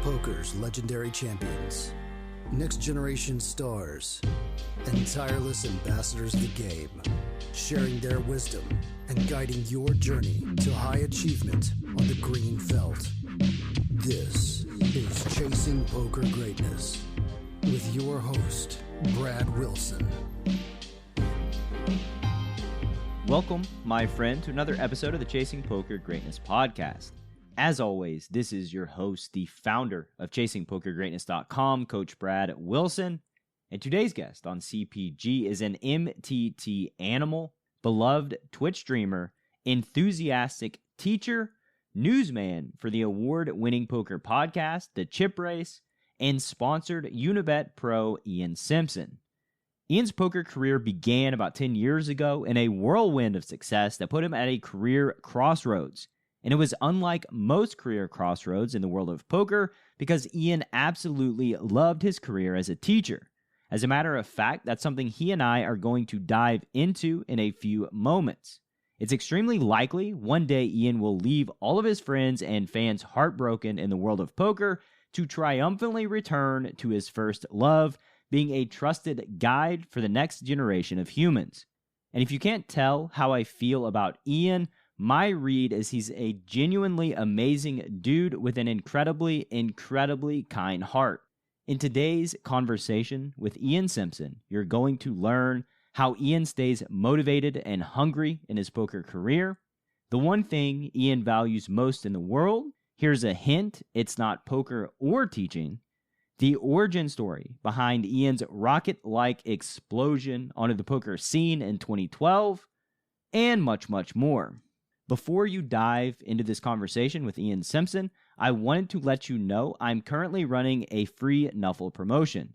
Poker's legendary champions, next-generation stars, and tireless ambassadors of the game, sharing their wisdom and guiding your journey to high achievement on the green felt. This is Chasing Poker Greatness with your host, Brad Wilson. Welcome, my friend, to another episode of the Chasing Poker Greatness podcast. As always, this is your host, the founder of ChasingPokerGreatness.com, Coach Brad Wilson. And today's guest on CPG is an MTT animal, beloved Twitch streamer, enthusiastic teacher, newsman for the award-winning poker podcast, The Chip Race, and sponsored Unibet pro Ian Simpson. Ian's poker career began about 10 years ago in a whirlwind of success that put him at a career crossroads. And it was unlike most career crossroads in the world of poker because Ian absolutely loved his career as a teacher. As a matter of fact, that's something he and I are going to dive into in a few moments. It's extremely likely one day Ian will leave all of his friends and fans heartbroken in the world of poker to triumphantly return to his first love, being a trusted guide for the next generation of humans. And if you can't tell how I feel about Ian, my read is he's a genuinely amazing dude with an incredibly kind heart. In today's conversation with Ian Simpson, you're going to learn how Ian stays motivated and hungry in his poker career, the one thing Ian values most in the world, here's a hint, it's not poker or teaching, the origin story behind Ian's rocket-like explosion onto the poker scene in 2012, and much more. Before you dive into this conversation with Ian Simpson, I wanted to let you know I'm currently running a free Nuffle promotion.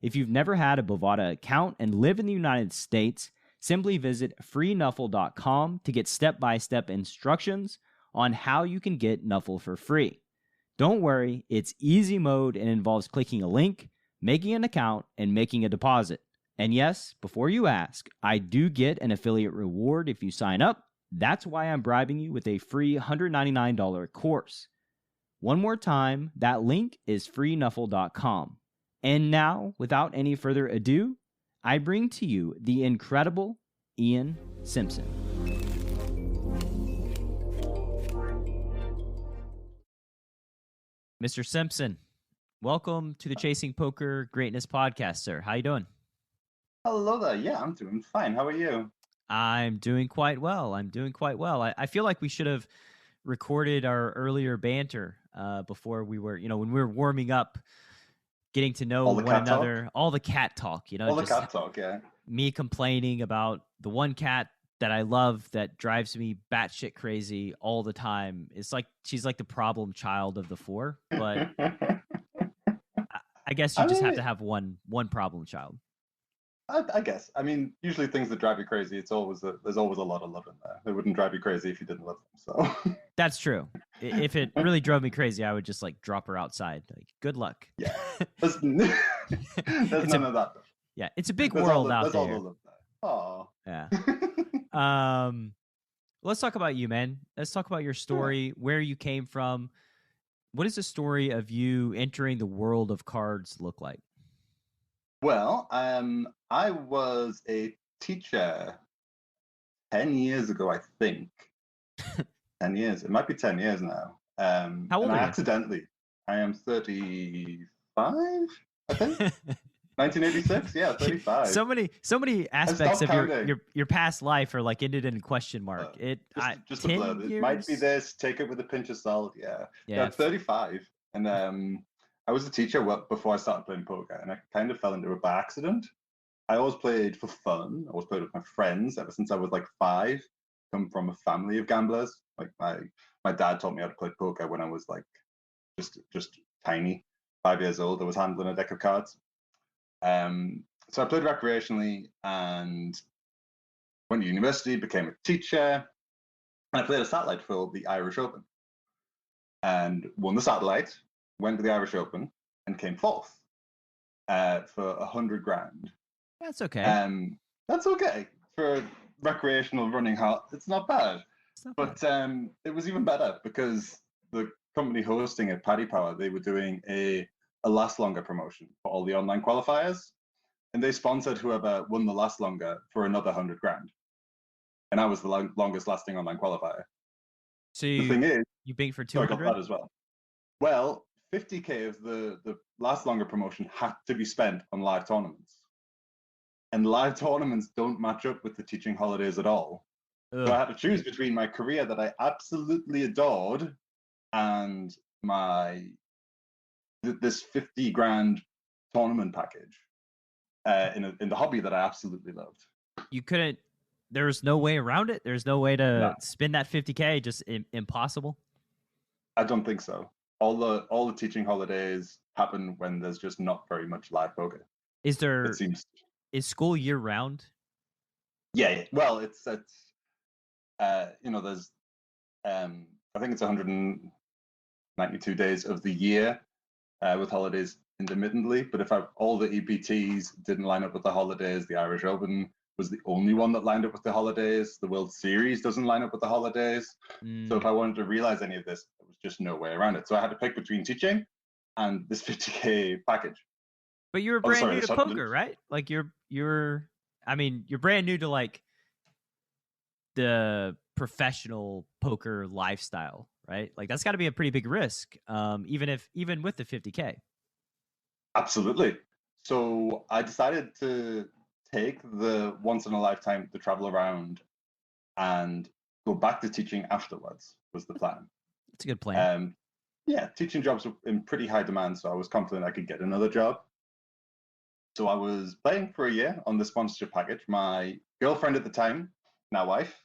If you've never had a Bovada account and live in the United States, simply visit freenuffle.com to get step-by-step instructions on how you can get Nuffle for free. Don't worry, it's easy mode and involves clicking a link, making an account, and making a deposit. And yes, before you ask, I do get an affiliate reward if you sign up. That's why I'm bribing you with a free $199 course. One more time, that link is freenuffle.com. And now, without any further ado, I bring to you the incredible Ian Simpson. Mr. Simpson, welcome to the Chasing Poker Greatness podcast, sir. How you doing? Hello there. Yeah, I'm doing fine. How are you? I'm doing quite well. I feel like we should have recorded our earlier banter before we were, when we were warming up, getting to know one another. All the cat talk, All the cat talk, yeah. Me complaining about the one cat that I love that drives me batshit crazy all the time. It's like she's like the problem child of the four, but I guess you just have to have one problem child. I guess. I mean, usually things that drive you crazy, there's always a lot of love in there. It wouldn't drive you crazy if you didn't love them. So that's true. If it really drove me crazy, I would just like drop her outside. Like, good luck. Yeah. There's none of that. Yeah, it's a big world out there. There's all the love there. Yeah. Let's talk about you, man. Let's talk about your story, where you came from. What does the story of you entering the world of cards look like? Well, I was a teacher 10 years ago, I think. 10 years. It might be 10 years now. How old are you? I am 35, I think. 1986? Yeah, 35. So many aspects of your past life are like ended in a question mark. Just a blur. It might be this. Take it with a pinch of salt. Yeah. I'm 35, and I was a teacher before I started playing poker, and I kind of fell into it by accident. I always played for fun. I always played with my friends ever since I was like 5. Come from a family of gamblers. Like my dad taught me how to play poker when I was like just tiny, 5 years old. I was handling a deck of cards. So I played recreationally and went to university, became a teacher, and I played a satellite for the Irish Open and won the satellite. Went to the Irish Open and came fourth for $100,000. That's okay. That's okay for recreational running heart. It's not bad. But it was even better because the company hosting it, Paddy Power, they were doing a Last Longer promotion for all the online qualifiers. And they sponsored whoever won the Last Longer for another 100 grand. And I was the longest lasting online qualifier. So the thing is, you banked for 200? So I got that as well. Well, 50K of the Last Longer promotion had to be spent on live tournaments. And live tournaments don't match up with the teaching holidays at all. Ugh. So I had to choose between my career that I absolutely adored and this 50 grand tournament package in the hobby that I absolutely loved. You couldn't, there was no way around it? There's no way to spin that 50K? Just impossible? I don't think so. All the teaching holidays happen when there's just not very much live poker. Is school year round? Yeah. Well, it's there's I think it's 192 days of the year with holidays intermittently. But if all the EPTs didn't line up with the holidays, the Irish Open was the only one that lined up with the holidays. The World Series doesn't line up with the holidays. So if I wanted to realize any of this, there was just no way around it. So I had to pick between teaching and this 50K package. But you're brand new to poker, right? Like you're brand new to like the professional poker lifestyle, right? Like that's got to be a pretty big risk, even with the 50K. Absolutely. So I decided to take the once in a lifetime to travel around and go back to teaching afterwards was the plan. It's a good plan. Yeah, teaching jobs were in pretty high demand, so I was confident I could get another job. So I was playing for a year on the sponsorship package. My girlfriend at the time, now wife,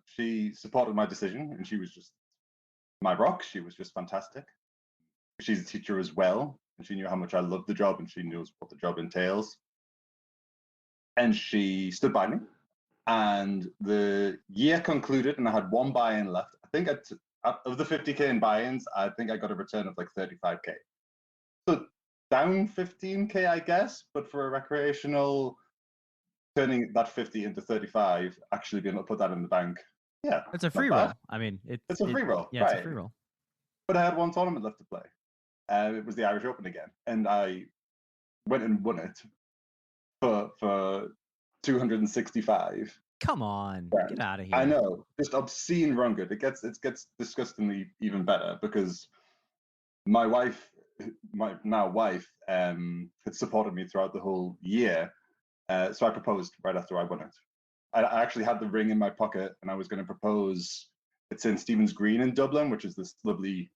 she supported my decision, and she was just my rock. She was just fantastic. She's a teacher as well, and she knew how much I loved the job, and she knows what the job entails. And she stood by me, and the year concluded, and I had one buy-in left. I think of the 50K in buy-ins, I think I got a return of like 35K. So down 15K, I guess, but for a recreational, turning that 50 into 35, actually being able to put that in the bank. Yeah. It's a free roll. I mean, it's a free roll. Yeah, right. It's a free roll. But I had one tournament left to play. It was the Irish Open again. And I went and won it for 265. Come on, get out of here. I know, just obscene run good. It gets disgustingly even better because my wife, my now wife, had supported me throughout the whole year. So I proposed right after I won it. I actually had the ring in my pocket, and I was going to propose. It's in Stephen's Green in Dublin, which is this lovely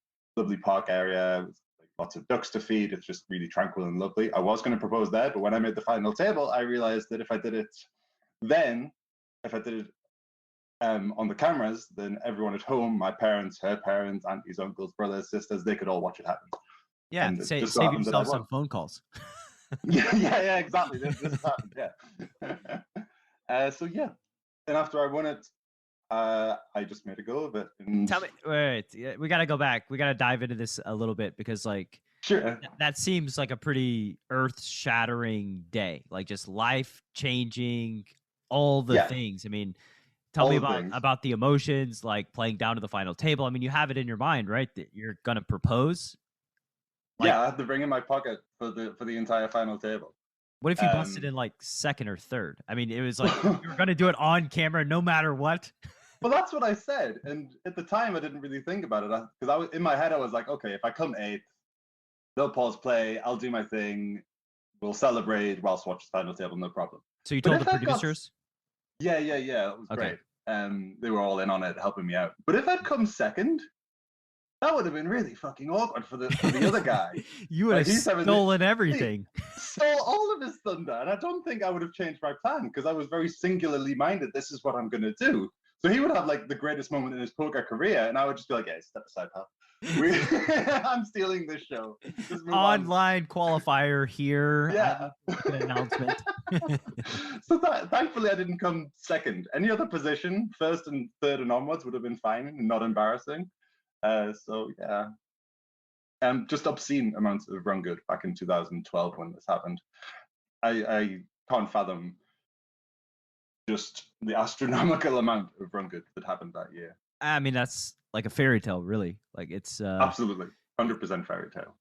park area with like lots of ducks to feed. It's just really tranquil and lovely. I was going to propose there, but when I made the final table, I realized that if I did it on the cameras, then everyone at home, my parents, her parents, aunties, uncles, brothers, sisters, they could all watch it happen. Yeah, save yourself some phone calls. yeah, exactly. This happened, yeah. So yeah, and after I won it, I just made a go of it. And... Tell me, wait, we got to go back. We got to dive into this a little bit because, like, sure, that seems like a pretty earth-shattering day, like just life-changing, all the things. I mean, tell me about the emotions, like playing down to the final table. I mean, you have it in your mind, right? That you're gonna propose. Like, yeah, I had the ring in my pocket for the entire final table. What if you busted in like second or third? I mean, it was like you were going to do it on camera no matter what. Well, that's what I said. And at the time, I didn't really think about it because I was in my head. I was like, okay, if I come eighth, they'll pause play. I'll do my thing. We'll celebrate whilst watch the final table. No problem. So you told the producers? Yeah. It was great. They were all in on it, helping me out. But if I'd come second, that would have been really fucking awkward for the other guy. You would have stolen everything. Stole all of his thunder. And I don't think I would have changed my plan because I was very singularly minded. This is what I'm going to do. So he would have like the greatest moment in his poker career. And I would just be like, yeah, step aside, pal. I'm stealing this show. Online qualifier here. Yeah. An announcement. So thankfully I didn't come second. Any other position, first and third and onwards would have been fine and not embarrassing. So yeah, just obscene amounts of run good back in 2012 when this happened. I can't fathom just the astronomical amount of run good that happened that year. I mean, that's like a fairy tale, really. Like it's absolutely 100% fairy tale.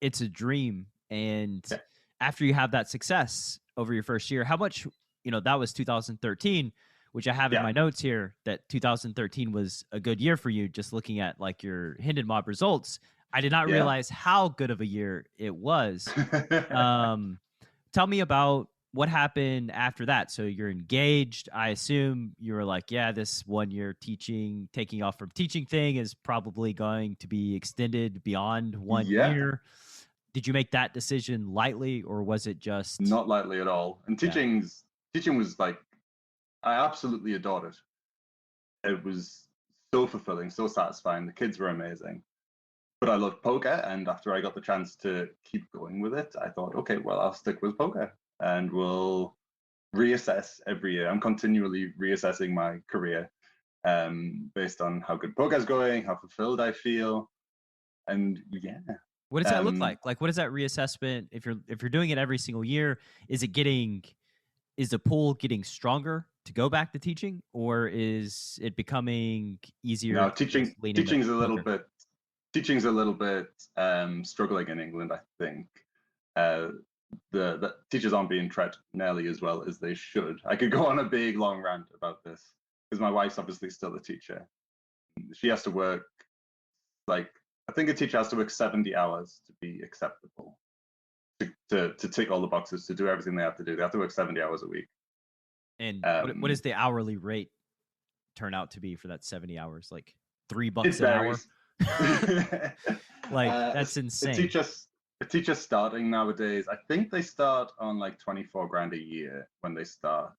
It's a dream. And yeah. after you have that success over your first year, how much, that was 2013, which I have in my notes here, that 2013 was a good year for you. Just looking at like your Hendon Mob results, I did not realize how good of a year it was. Tell me about what happened after that. So you're engaged. I assume you were like, yeah, this 1 year taking off from teaching thing is probably going to be extended beyond 1 year. Did you make that decision lightly, or was it just not lightly at all? And teaching was like, I absolutely adored it. It was so fulfilling, so satisfying. The kids were amazing. But I loved poker, and after I got the chance to keep going with it, I thought, okay, well, I'll stick with poker, and we'll reassess every year. I'm continually reassessing my career based on how good poker's going, how fulfilled I feel, and What does that look like? Like, what is that reassessment? If you're doing it every single year, is the pool getting stronger to go back to teaching, or is it becoming easier? No, teaching's a little bit. Teaching's a little bit struggling in England, I think. The teachers aren't being treated nearly as well as they should. I could go on a big, long rant about this, because my wife's obviously still a teacher. She has to work, I think a teacher has to work 70 hours to be acceptable, to tick all the boxes, to do everything they have to do. They have to work 70 hours a week. And what is the hourly rate turn out to be for that 70 hours? Like $3 an hour? That's insane. A teacher starting nowadays, I think they start on like 24 grand a year when they start.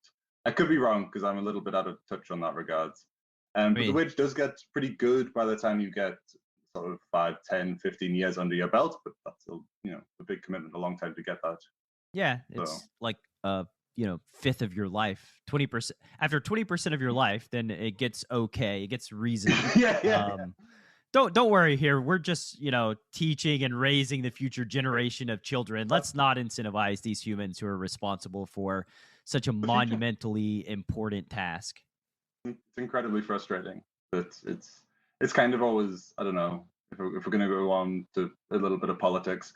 I could be wrong, because I'm a little bit out of touch on that regards. But the wage does get pretty good by the time you get sort of 5, 10, 15 years under your belt, but that's still, a big commitment, a long time to get that. Yeah, it's like fifth of your life, 20%. After 20% of your life, then it gets okay. It gets reasonable. yeah. Don't worry here. We're just, teaching and raising the future generation of children. Let's not incentivize these humans who are responsible for such a monumentally important task. It's incredibly frustrating, but it's kind of always, I don't know, if we're going to go on to a little bit of politics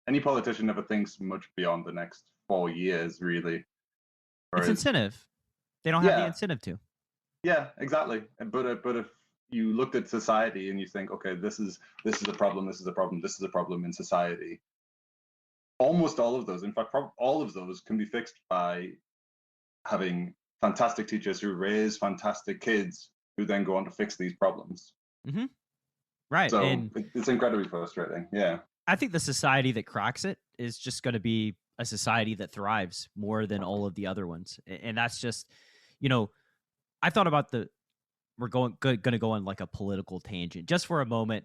any politician never thinks much beyond the next 4 years, really. Whereas, it's incentive. They don't have the incentive to. Yeah, exactly. But if you looked at society and you think, okay, this is a problem, this is a problem, this is a problem in society, almost all of those, in fact, all of those can be fixed by having fantastic teachers who raise fantastic kids who then go on to fix these problems. Mm-hmm. Right. So it's incredibly frustrating. Yeah. I think the society that cracks it is just going to be a society that thrives more than all of the other ones. And that's just, I thought about we're going to go on like a political tangent just for a moment.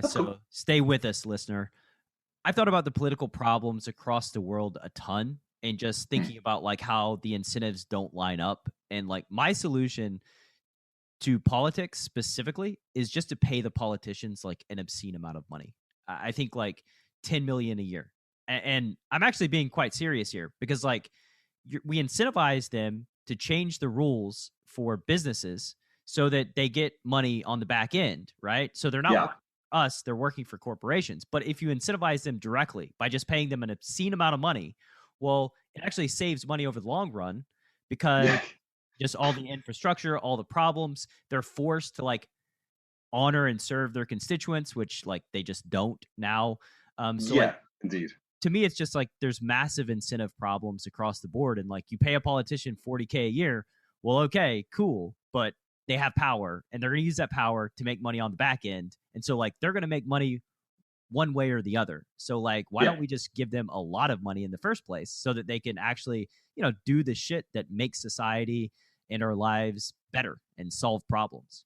So cool. Stay with us, listener. I thought about the political problems across the world a ton, and just thinking about like how the incentives don't line up. And like my solution to politics specifically is just to pay the politicians like an obscene amount of money. I think like 10 million a year. And I'm actually being quite serious here, because like we incentivize them to change the rules for businesses so that they get money on the back end, right? So they're not working for us, they're working for corporations. But if you incentivize them directly by just paying them an obscene amount of money, well, it actually saves money over the long run, because just all the infrastructure, all the problems, they're forced to like honor and serve their constituents, which like they just don't now. Indeed. To me, it's just like there's massive incentive problems across the board. And like you pay a politician $40K a year. Well, okay, cool. But they have power, and they're going to use that power to make money on the back end. And so like they're going to make money one way or the other. So like, why don't we just give them a lot of money in the first place so that they can actually, do the shit that makes society and our lives better and solve problems?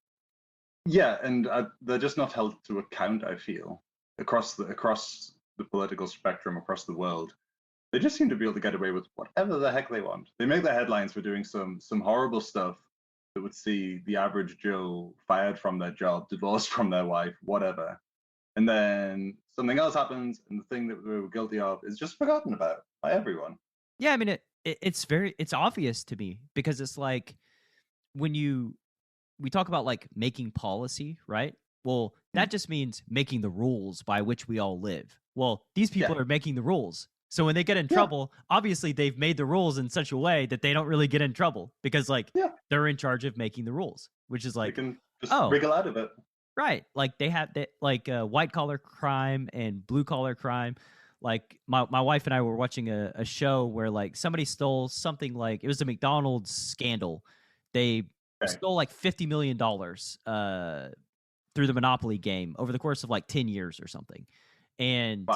Yeah, and they're just not held to account, I feel, across the political spectrum across the world. They just seem to be able to get away with whatever the heck they want. They make the headlines for doing some horrible stuff that would see the average Joe fired from their job, divorced from their wife, whatever. And then something else happens, and the thing that we were guilty of is just forgotten about by everyone. Yeah, I mean, it's obvious to me, because it's like when you we talk about like making policy, right? Well, that just means making the rules by which we all live. Well, these people are making the rules. So when they get in trouble, obviously they've made the rules in such a way that they don't really get in trouble because like they're in charge of making the rules, which is like, they can just wriggle out of it. Right. Like they have that, like white collar crime and blue collar crime. Like my wife and I were watching a show where like somebody stole something, like it was a McDonald's scandal. They stole like $50 million through the Monopoly game over the course of like 10 years or something. And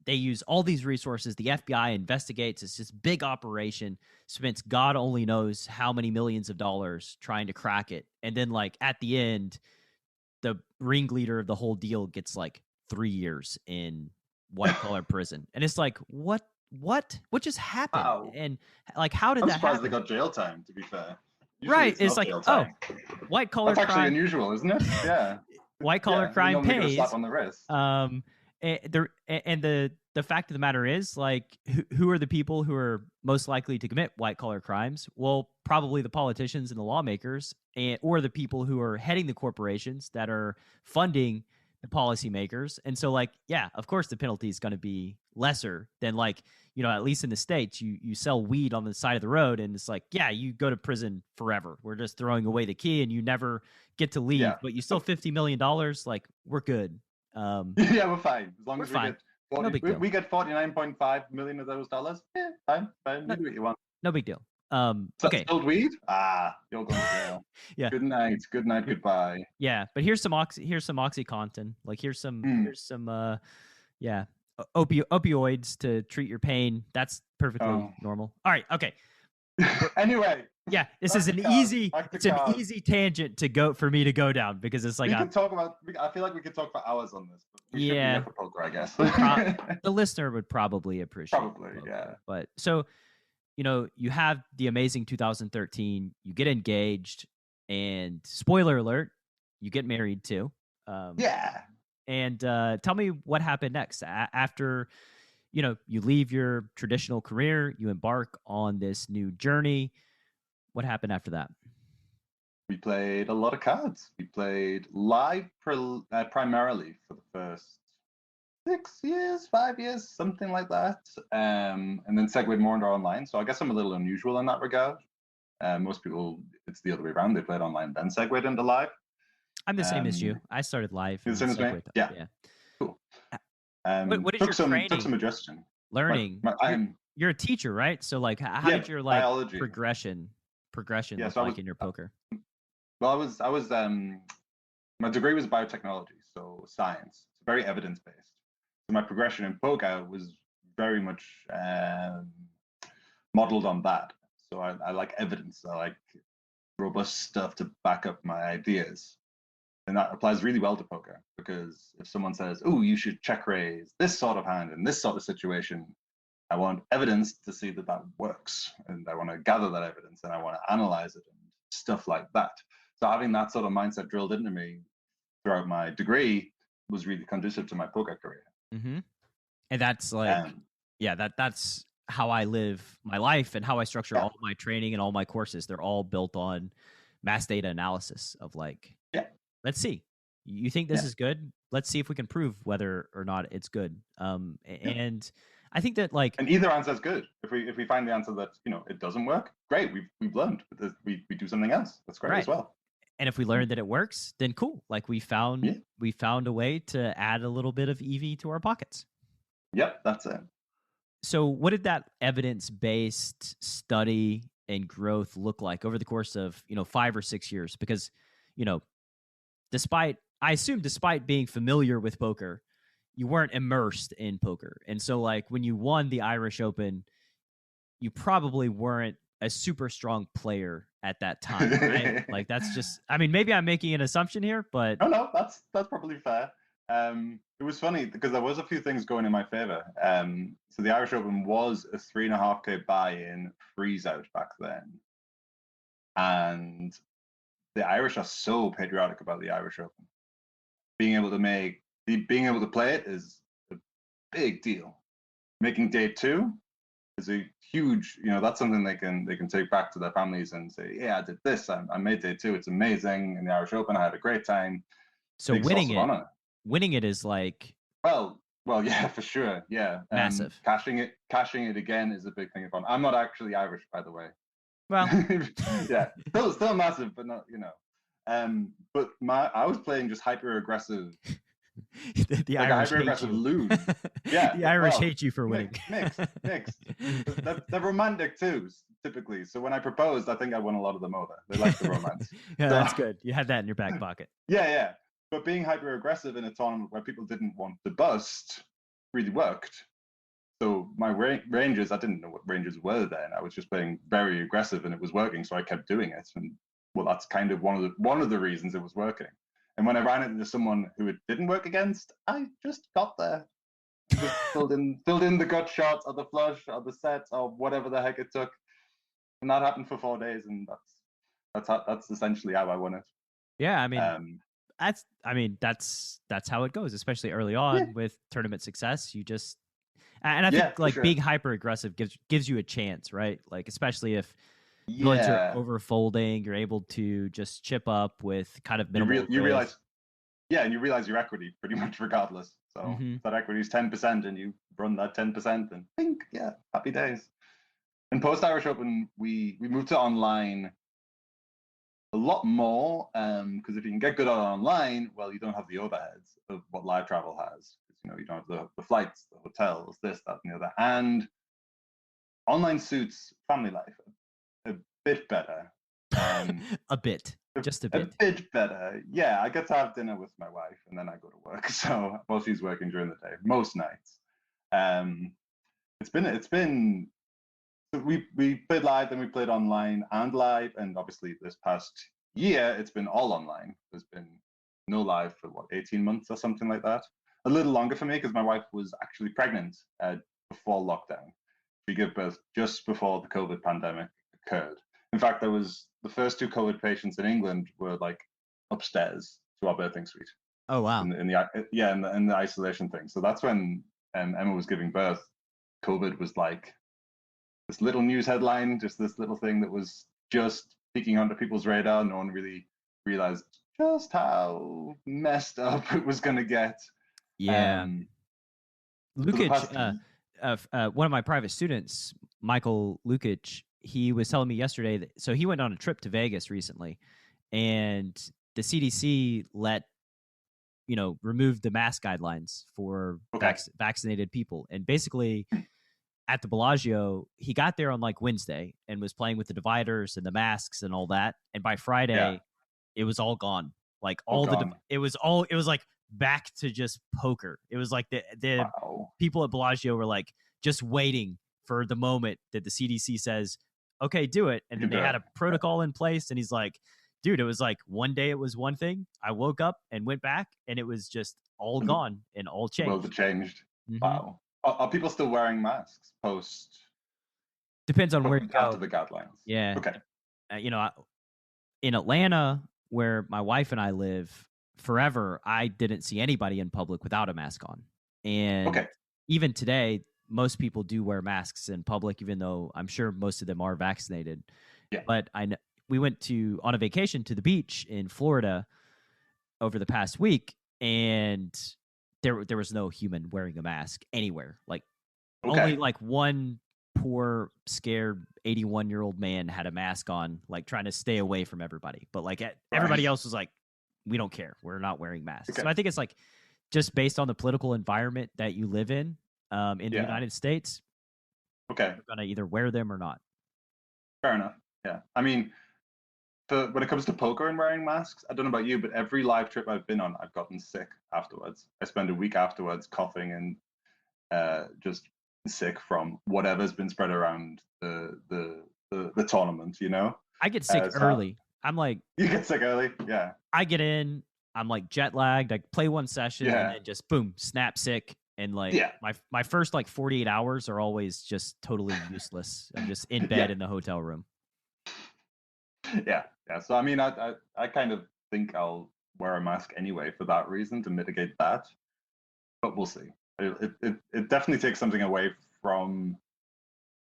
they use all these resources. The FBI investigates. It's this big operation, spends God only knows how many millions of dollars trying to crack it. And then like at the end, the ringleader of the whole deal gets like 3 years in white collar prison. And it's like, what just happened? Wow. And like, how did that happen? I'm surprised they got jail time, to be fair. Usually right. It's like, white collar crime. That's actually unusual, isn't it? Yeah. White collar crime pays. Slap on the wrist. And the fact of the matter is, like, who are the people who are most likely to commit white collar crimes? Well, probably the politicians and the lawmakers, or the people who are heading the corporations that are funding the policymakers. And so, like, yeah, of course, the penalty is going to be lesser than, like, you know, at least in the States, you sell weed on the side of the road, and it's like, yeah, you go to prison forever. We're just throwing away the key, and you never get to leave. But you still $50 million. Like, we're good. Yeah, we're fine as long as fine. We get 49.5 million of those dollars. Yeah, fine. You do what you want. No big deal. Okay. Sold weed? You're going to jail. Yeah. Good night, goodbye. Yeah, but here's some OxyContin. Like here's some opioids to treat your pain. That's perfectly normal. All right, okay. Anyway. Yeah, this is an easy tangent for me to go down because it's like I feel like we could talk for hours on this. But we should be here for poker, I guess. The listener would probably appreciate it. Yeah. But so, you know, you have the amazing 2013, you get engaged, and spoiler alert, you get married too. And tell me what happened next after, you know, you leave your traditional career, you embark on this new journey. What happened after that? We played a lot of cards. We played live primarily for the first 5 years, something like that. And then segued more into online. So I guess I'm a little unusual in that regard. Most people, it's the other way around. They played online, then segued into live. I'm the same as you. I started live. The same as me? Yeah. Cool. What is your training? Took some adjusting. Learning. You're a teacher, right? So like, how did your like biology. progression look like in your poker? Well, I was my degree was biotechnology, so science. It's very evidence based. So my progression in poker was very much modeled on that. So I like evidence. I like robust stuff to back up my ideas. And that applies really well to poker, because if someone says, "Oh, you should check raise this sort of hand in this sort of situation," I want evidence to see that works, and I want to gather that evidence, and I want to analyze it and stuff like that. So having that sort of mindset drilled into me throughout my degree was really conducive to my poker career. Mm-hmm. And that's like, that's how I live my life and how I structure all my training and all my courses. They're all built on mass data analysis of like, let's see, you think this is good? Let's see if we can prove whether or not it's good. And I think that like, and either answer is good. If we find the answer that, you know, it doesn't work, great. We've learned. We do something else. That's great as well. And if we learn that it works, then cool. Like we found a way to add a little bit of EV to our pockets. Yep, that's it. So what did that evidence-based study and growth look like over the course of, 5 or 6 years? Because, despite being familiar with poker, you weren't immersed in poker. And so like when you won the Irish Open, you probably weren't a super strong player at that time, right? Like that's just, maybe I'm making an assumption here, but no, that's probably fair. It was funny because there was a few things going in my favor. So the Irish Open was a 3.5K buy-in freeze out back then. And the Irish are so patriotic about the Irish Open. Being able to play it is a big deal. Making day 2 is a huge, that's something they can take back to their families and say, yeah, I did this. I made day two. It's amazing. In the Irish Open, I had a great time. So Big winning it is like, well, yeah, for sure. Yeah. Massive. Cashing it again is a big thing of fun. I'm not actually Irish, by the way. Well, yeah, still massive, but not, but I was playing just hyper aggressive. the like Irish hate you. Loon. Yeah, the Irish hate you for winning. Mixed. They're romantic too, typically. So when I proposed, I think I won a lot of them over. They like the romance. Yeah, so, that's good. You had that in your back pocket. Yeah. But being hyper aggressive in a tournament where people didn't want to bust really worked. So my ranges, I didn't know what ranges were then. I was just playing very aggressive, and it was working. So I kept doing it, and well, that's kind of one of the reasons it was working. And when I ran into someone who it didn't work against, I just got there, just filled in the gut shots or the flush or the set or whatever the heck it took, and that happened for 4 days, and that's essentially how I won it. Yeah, I mean, that's how it goes, especially early on with tournament success. You just and I think like being hyper aggressive gives you a chance, right? Like especially if bullets are overfolding, you're able to just chip up with kind of minimal. You realize your equity pretty much regardless. So if that equity is 10%, and you run that 10%, and think, happy days. In post Irish Open, we moved to online a lot more because if you can get good at online, well, you don't have the overheads of what live travel has. You don't have the flights, the hotels, this, that, and the other. And online suits family life a bit better. Just a bit. A bit better. Yeah, I get to have dinner with my wife, and then I go to work. So, well, she's working during the day most nights. It's been. We played live, then we played online and live, and obviously this past year it's been all online. There's been no live for 18 months or something like that. A little longer for me because my wife was actually pregnant before lockdown. She gave birth just before the COVID pandemic occurred. In fact, there was the first 2 COVID patients in England were like upstairs to our birthing suite. Oh wow! In the isolation thing. So that's when Emma was giving birth. COVID was like this little news headline, just this little thing that was just peeking onto people's radar. No one really realized just how messed up it was going to get. Yeah. Lukic, one of my private students, Michael Lukic, he was telling me yesterday that, so he went on a trip to Vegas recently, and the CDC removed the mask guidelines for vaccinated people. And basically at the Bellagio, he got there on like Wednesday and was playing with the dividers and the masks and all that. And by Friday, it was all gone. Like it was like back to just poker. It was like the people at Bellagio were like just waiting for the moment that the CDC says, okay, do it. And then they had a protocol in place. And he's like, dude, it was like one day it was one thing. I woke up and went back and it was just all gone and all changed. The world changed. Wow. Are people still wearing masks post? Depends on where you go. After the guidelines. Yeah. Okay. In Atlanta, where my wife and I live, forever, I didn't see anybody in public without a mask on. And even today, most people do wear masks in public, even though I'm sure most of them are vaccinated. Yeah. But we went on a vacation to the beach in Florida over the past week, and there was no human wearing a mask anywhere. Like only like one poor, scared 81-year-old man had a mask on, like trying to stay away from everybody. But like everybody else was like, we don't care. We're not wearing masks. So I think it's like just based on the political environment that you live in the United States. You're going to either wear them or not. Fair enough. Yeah. I mean, when it comes to poker and wearing masks, I don't know about you, but every live trip I've been on, I've gotten sick afterwards. I spend a week afterwards coughing and just sick from whatever's been spread around the tournament, I get sick early. I'm like, you get sick early? Yeah. I get in, I'm like jet lagged. I play one session and then just boom, snap sick. And like my first like 48 hours are always just totally useless. I'm just in bed in the hotel room. Yeah. So I mean, I kind of think I'll wear a mask anyway for that reason, to mitigate that. But we'll see. It definitely takes something away from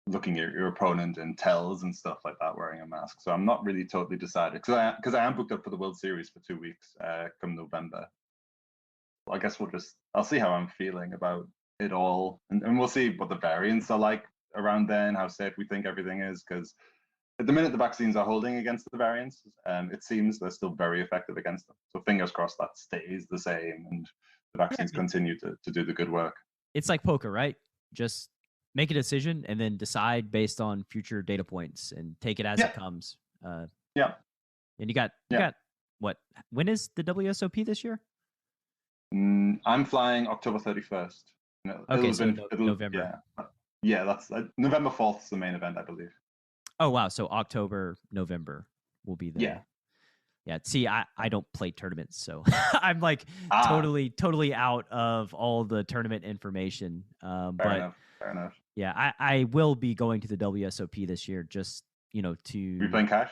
looking at your opponent in tells and stuff like that, wearing a mask. So I'm not really totally decided because I am booked up for the World Series for 2 weeks come November. I guess I'll see how I'm feeling about it all, and we'll see what the variants are like around then, how safe we think everything is, because at the minute the vaccines are holding against the variants, it seems they're still very effective against them. So fingers crossed that stays the same and the vaccines continue to do the good work. It's like poker, right? Just make a decision and then decide based on future data points and take it as it comes. Yeah. And you got what? When is the WSOP this year? I'm flying October 31st. November. Yeah, that's November 4th is the main event, I believe. Oh, wow. So October, November will be the... Yeah. See, I don't play tournaments, so I'm like totally out of all the tournament information. Fair enough. Yeah, I will be going to the WSOP this year just, to... You playing cash?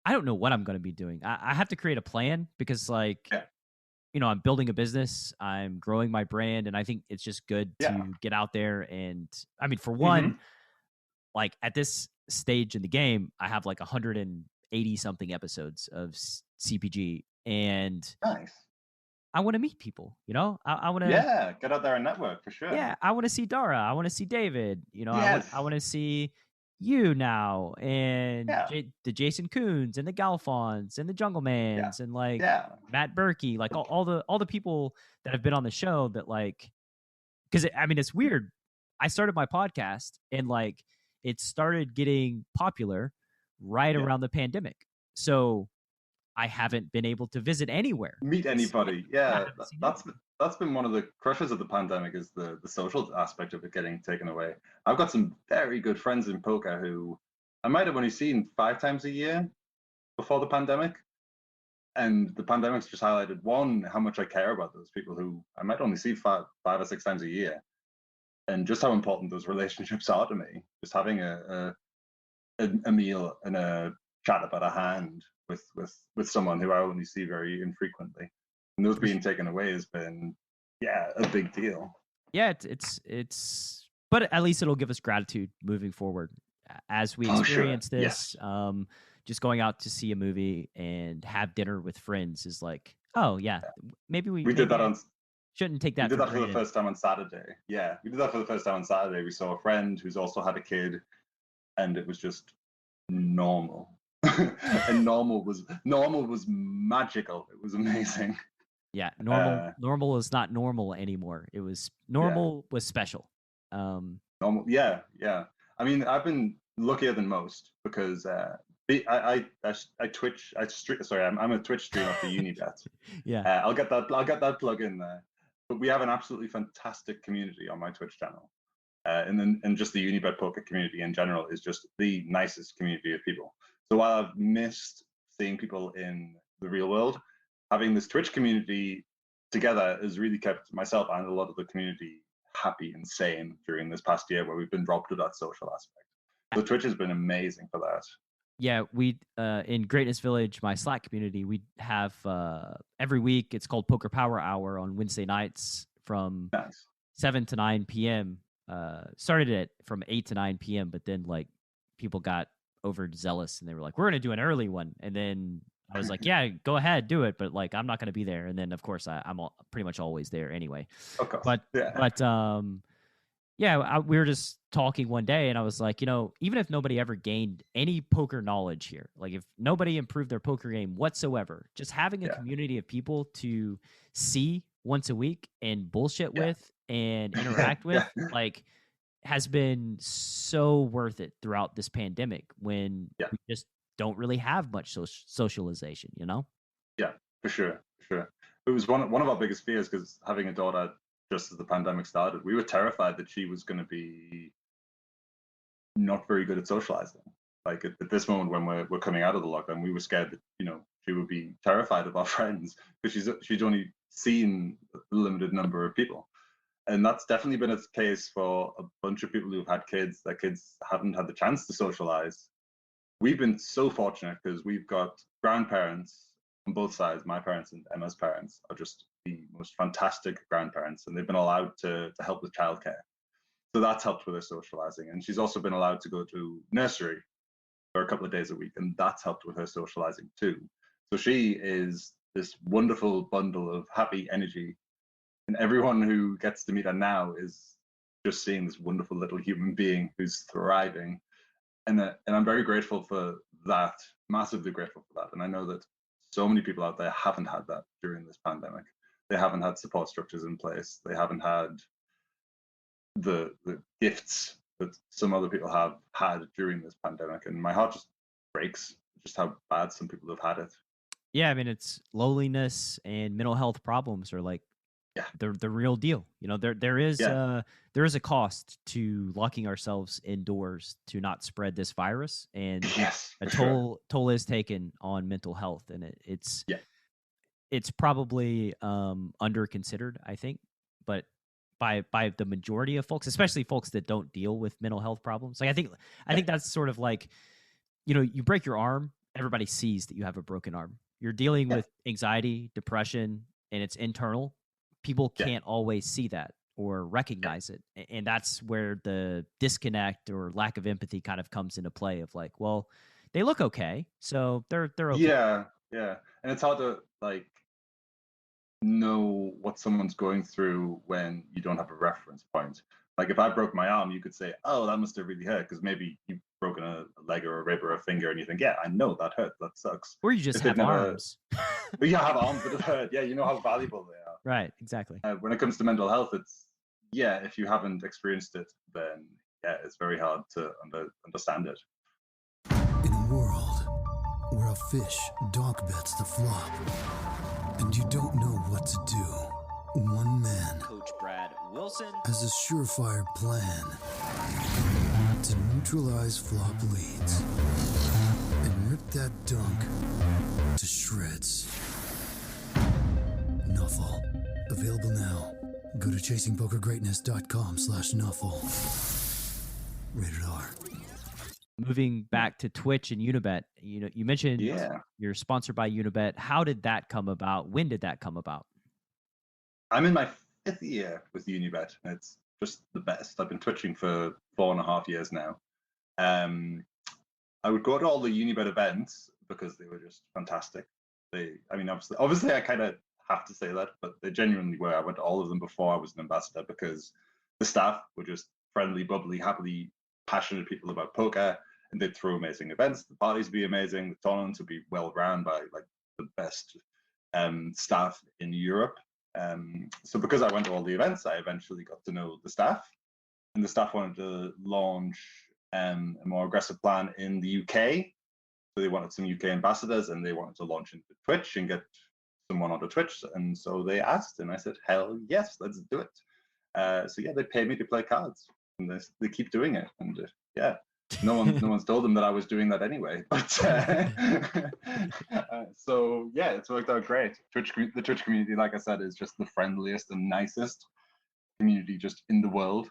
I don't know what I'm going to be doing. I have to create a plan because I'm building a business, I'm growing my brand, and I think it's just good to get out there. And I mean, for one, like at this stage in the game, I have like 180 something episodes of CPG, and nice. I want to meet people, I want to get out there and network for sure. Yeah, I want to see Dara, I want to see David, I want to see you now, and the Jason Coons and the Galfons and the Junglemans and Matt Berkey, like all the people that have been on the show that because it's weird. I started my podcast and it started getting popular right around the pandemic, so I haven't been able to visit anywhere, meet anybody. That's been one of the crushes of the pandemic, is the social aspect of it getting taken away. I've got some very good friends in poker who I might have only seen 5 times a year before the pandemic. And the pandemic's just highlighted, one, how much I care about those people who I might only see 5 or 6 times a year, and just how important those relationships are to me. Just having a meal and a chat about a hand with someone who I only see very infrequently. And those being taken away has been, a big deal. Yeah, it's but at least it'll give us gratitude moving forward as we experience this. Yes. Just going out to see a movie and have dinner with friends is maybe we did that on. Shouldn't take that. We did that for the first time on Saturday. Yeah, we did that for the first time on Saturday. We saw a friend who's also had a kid, and it was just normal. And normal was magical. It was amazing. Yeah, normal is not normal anymore. It was was special. Normal, yeah. I mean, I've been luckier than most because I Twitch. I'm a Twitch streamer for Unibet. Yeah, I'll get that plug in there. But we have an absolutely fantastic community on my Twitch channel, and just the Unibet poker community in general is just the nicest community of people. So while I've missed seeing people in the real world, having this Twitch community together has really kept myself and a lot of the community happy and sane during this past year where we've been robbed of that social aspect. So Twitch has been amazing for that. Yeah, we in Greatness Village, my Slack community, we have every week, it's called Poker Power Hour on Wednesday nights from 7 to 9 p.m. Started it from 8 to 9 p.m., but then people got overzealous and they were like, we're going to do an early one. And then I was like, yeah, go ahead, do it. But I'm not going to be there. And then of course I'm pretty much always there anyway. Of course. We were just talking one day and I was like, even if nobody ever gained any poker knowledge here, if nobody improved their poker game whatsoever, just having a community of people to see once a week and bullshit with and interact with, has been so worth it throughout this pandemic when we just don't really have much socialization, Yeah, for sure. It was one of our biggest fears because having a daughter just as the pandemic started, we were terrified that she was going to be not very good at socializing. At this moment when we're coming out of the lockdown, we were scared that she would be terrified of our friends because she's only seen a limited number of people. And that's definitely been a case for a bunch of people who've had kids. Their kids haven't had the chance to socialize. We've been so fortunate because we've got grandparents on both sides. My parents and Emma's parents are just the most fantastic grandparents, and they've been allowed to help with childcare. So that's helped with her socializing. And she's also been allowed to go to nursery for a couple of days a week, and that's helped with her socializing too. So she is this wonderful bundle of happy energy, and everyone who gets to meet her now is just seeing this wonderful little human being who's thriving. And I'm very grateful for that, massively grateful for that. And I know that so many people out there haven't had that during this pandemic. They haven't had support structures in place. They haven't had the gifts that some other people have had during this pandemic. And my heart just breaks just how bad some people have had it. Yeah, I mean, it's loneliness and mental health problems are like the real deal. You know, there is a cost to locking ourselves indoors to not spread this virus, and a toll is taken on mental health, and it's probably under considered, I think, but by the majority of folks, especially folks that don't deal with mental health problems. Like I think that's sort of like, you know, you break your arm, everybody sees that you have a broken arm. You're dealing with anxiety, depression, and it's internal. People can't always see that or recognize it. And that's where the disconnect or lack of empathy kind of comes into play of like, well, they look okay, so they're okay. Yeah. And it's hard to like know what someone's going through when you don't have a reference point. Like if I broke my arm, you could say, oh, that must have really hurt, because maybe you've broken a leg or a rib or a finger and you think, yeah, I know that hurt, that sucks. Or you just have arms. But you have arms that have hurt. Yeah, you know how valuable they are. Right, exactly. When it comes to mental health, it's, if you haven't experienced it, then it's very hard to understand it. In a world where a fish donk bets the flop, and you don't know what to do, one man, Coach Brad Wilson, has a surefire plan to neutralize flop leads and rip that dunk to shreds. Nuffle. Available now. Go to chasingpokergreatness.com/Nuffle. Rated R. Moving back to Twitch and Unibet, you know, you mentioned you're sponsored by Unibet. How did that come about? When did that come about? I'm in my 5th year with Unibet, and it's just the best. I've been twitching for 4.5 years now. I would go to all the Unibet events because they were just fantastic. Obviously, I kind of have to say that, but they genuinely were. I went to all of them before I was an ambassador because the staff were just friendly, bubbly, happily passionate people about poker, and they'd throw amazing events. The parties would be amazing. The tournaments would be well run by like the best staff in Europe. So because I went to all the events, I eventually got to know the staff, and the staff wanted to launch a more aggressive plan in the UK. So they wanted some UK ambassadors, and they wanted to launch into Twitch and get someone onto Twitch. And so they asked, and I said, hell yes, let's do it. So they pay me to play cards, and they keep doing it. And no one's told them that I was doing that anyway. But it's worked out great. The Twitch community, like I said, is just the friendliest and nicest community just in the world.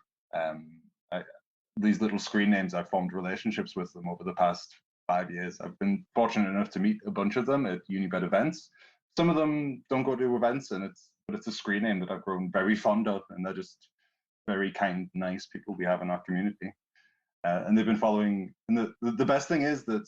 These little screen names, I've formed relationships with them over the past 5 years. I've been fortunate enough to meet a bunch of them at Unibet events. Some of them don't go to events, but it's a screen name that I've grown very fond of, and they're just very kind, nice people we have in our community. And they've been following. And the best thing is that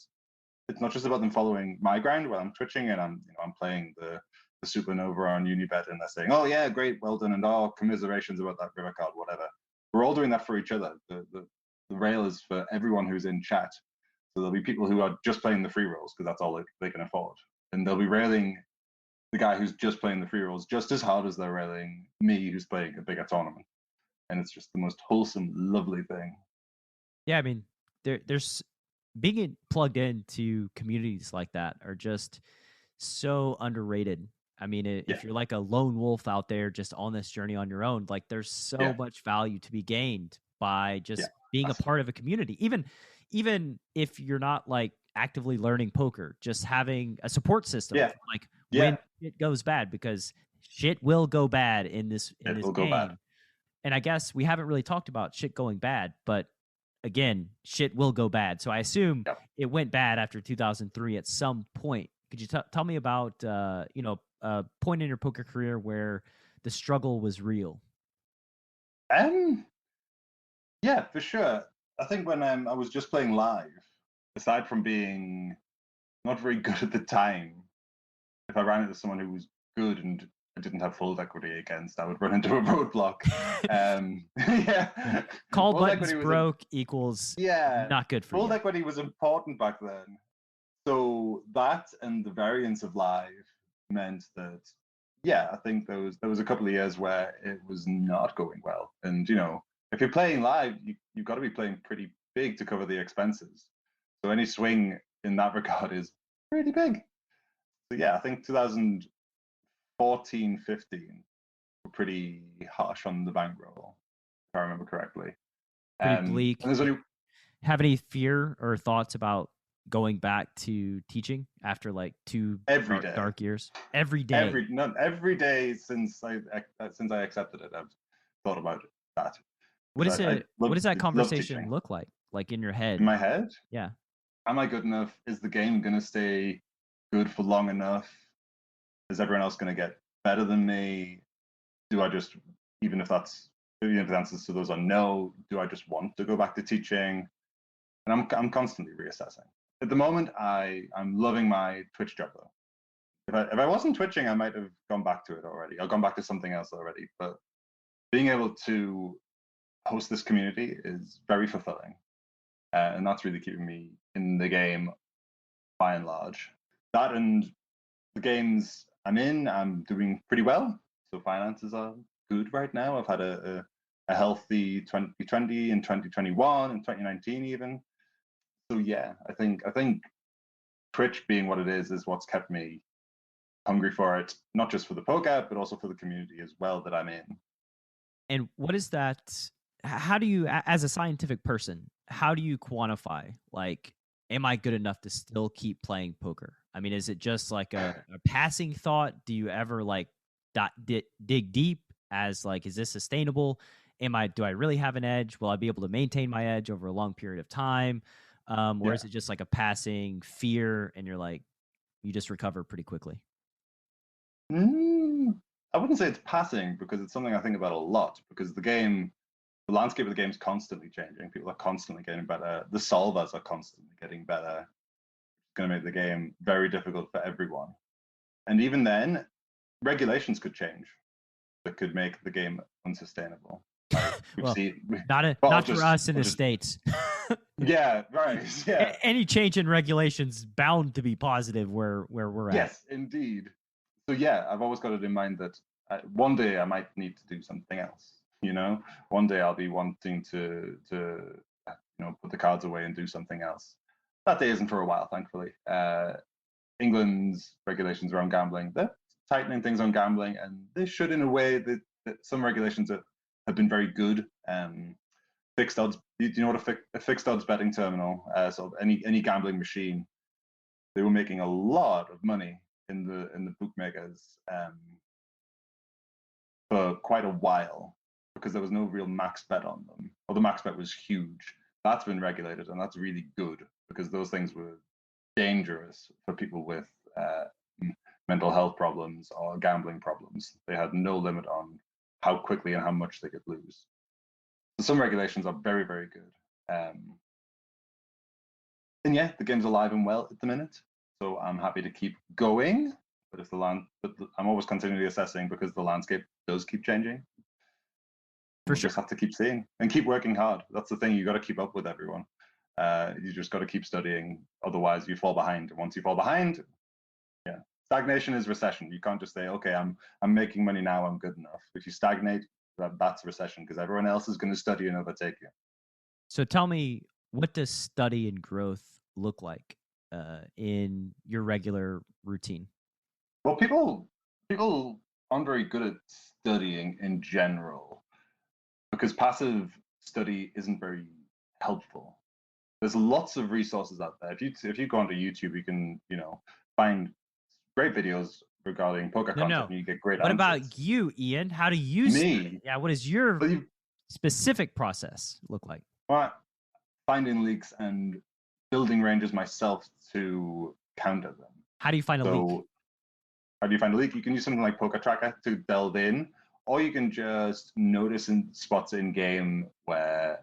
it's not just about them following my grind while I'm twitching and I'm playing the Supernova on Unibet, and they're saying, "Oh yeah, great, well done," and commiserations about that river card, whatever. We're all doing that for each other. The rail is for everyone who's in chat. So there'll be people who are just playing the free rolls because that's all they can afford, and they'll be railing the guy who's just playing the free rolls just as hard as they're railing me who's playing a bigger tournament. And it's just the most wholesome, lovely thing. Yeah, I mean, there's being plugged into communities like that are just so underrated. I mean, if you're like a lone wolf out there just on this journey on your own, like there's so much value to be gained by just being a part of a community. Even if you're not like actively learning poker, just having a support system, like when it goes bad, because shit will go bad in this game. And I guess we haven't really talked about shit going bad, but again, shit will go bad. So I assume it went bad after 2003 at some point. Could you tell me about a point in your poker career where the struggle was real? Yeah, for sure. I think when I was just playing live, aside from being not very good at the time, if I ran into someone who was good and I didn't have full equity against, I would run into a roadblock. Yeah. Call Full buttons equity broke equals not good for full you. equity was important back then. So that and the variance of live meant that, yeah, I think there was a couple of years where it was not going well. And, if you're playing live, you've got to be playing pretty big to cover the expenses. So any swing in that regard is pretty big. So yeah, I think 2014, 15 were pretty harsh on the bankroll, if I remember correctly. Pretty bleak. And there's only have any fear or thoughts about going back to teaching after like two dark years? Every day. Every day since I accepted it, I've thought about that. What does that conversation look like? Like in your head? In my head? Yeah. Am I good enough? Is the game going to stay good for long enough? Is everyone else going to get better than me? Do I just, even if the answers to those are no, do I just want to go back to teaching? And I'm constantly reassessing. At the moment, I'm loving my Twitch job though. If I wasn't twitching, I might have gone back to it already. I've gone back to something else already. But being able to host this community is very fulfilling, and that's really keeping me in the game by and large. That and the games I'm in, I'm doing pretty well. So finances are good right now. I've had a healthy 2020 and 2021 and 2019 even. So yeah, I think Twitch being what it is what's kept me hungry for it, not just for the poker, but also for the community as well that I'm in. And what is that? How do you, as a scientific person, how do you quantify, like, am I good enough to still keep playing poker? I mean, is it just like a passing thought? Do you ever like dig deep as like, is this sustainable? Do I really have an edge? Will I be able to maintain my edge over a long period of time? Or is it just like a passing fear and you're like, you just recover pretty quickly? I wouldn't say it's passing because it's something I think about a lot because the landscape of the game is constantly changing. People are constantly getting better. The solvers are constantly getting better. It's going to make the game very difficult for everyone. And even then, regulations could change that could make the game unsustainable. Well, not for us in the States. Yeah, right. Yeah. Any change in regulations bound to be positive where we're at. Yes, indeed. So yeah, I've always got it in mind that one day I might need to do something else. One day I'll be wanting to put the cards away and do something else. That day isn't for a while, thankfully. England's regulations around gambling, they're tightening things on gambling, and they should in a way that some regulations have been very good. Fixed odds. Do you know what a fixed odds betting terminal? So any gambling machine, they were making a lot of money in the bookmakers for quite a while because there was no real max bet on them, or the max bet was huge. That's been regulated, and that's really good because those things were dangerous for people with mental health problems or gambling problems. They had no limit on how quickly and how much they could lose. So some regulations are very, very good. And yeah, the game's alive and well at the minute. So I'm happy to keep going. But I'm always continually assessing because the landscape does keep changing. For sure. Just have to keep seeing and keep working hard. That's the thing. You got to keep up with everyone. You just got to keep studying. Otherwise, you fall behind. And once you fall behind, yeah, stagnation is recession. You can't just say, okay, I'm making money now. I'm good enough. If you stagnate, that's recession because everyone else is going to study and overtake you. So tell me, what does study and growth look like in your regular routine? Well, people aren't very good at studying in general because passive study isn't very helpful. There's lots of resources out there. If you go onto YouTube, you can find great videos regarding poker content. And you get great. What answers. About you, Ian? How do you study? Yeah, what does your specific process look like? Well, finding leaks and building ranges myself to counter them. How do you find a leak? How do you find a leak? You can use something like Poker Tracker to delve in, or you can just notice in spots in game where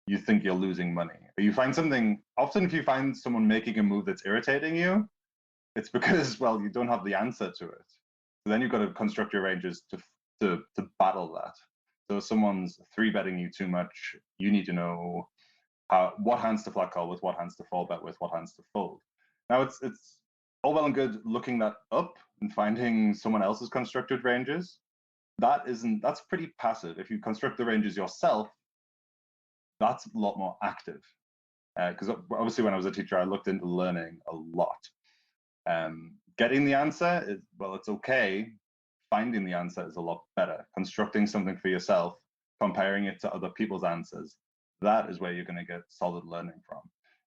you think you're losing money. Or you find something, often if you find someone making a move that's irritating you, it's because, well, you don't have the answer to it. So then you've got to construct your ranges to battle that. So if someone's 3-betting you too much, you need to know what hands to flat call with, what hands to fall bet with, what hands to fold. Now it's all well and good looking that up and finding someone else's constructed ranges. That's pretty passive. If you construct the ranges yourself, that's a lot more active. Because obviously when I was a teacher, I looked into learning a lot. Getting the answer is, well, it's okay. Finding the answer is a lot better. Constructing something for yourself, comparing it to other people's answers, that is where you're going to get solid learning from.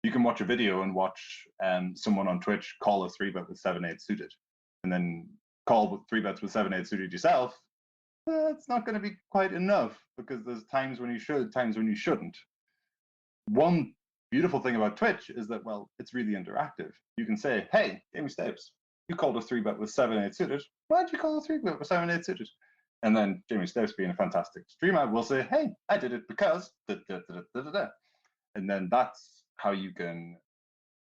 You can watch a video and watch someone on Twitch call a 3-bet with 7-8 suited, and then call with 3-bets with 7-8 suited yourself. It's not going to be quite enough, because there's times when you should, times when you shouldn't. One beautiful thing about Twitch is that, well, it's really interactive. You can say, hey, Jamie Stapes, you called a 3-bet with 7-8 suited. Why'd you call a 3-bet with 7-8 suited? And then Jamie Stapes, being a fantastic streamer, will say, hey, I did it because da, da, da, da, da, da. And then that's how you get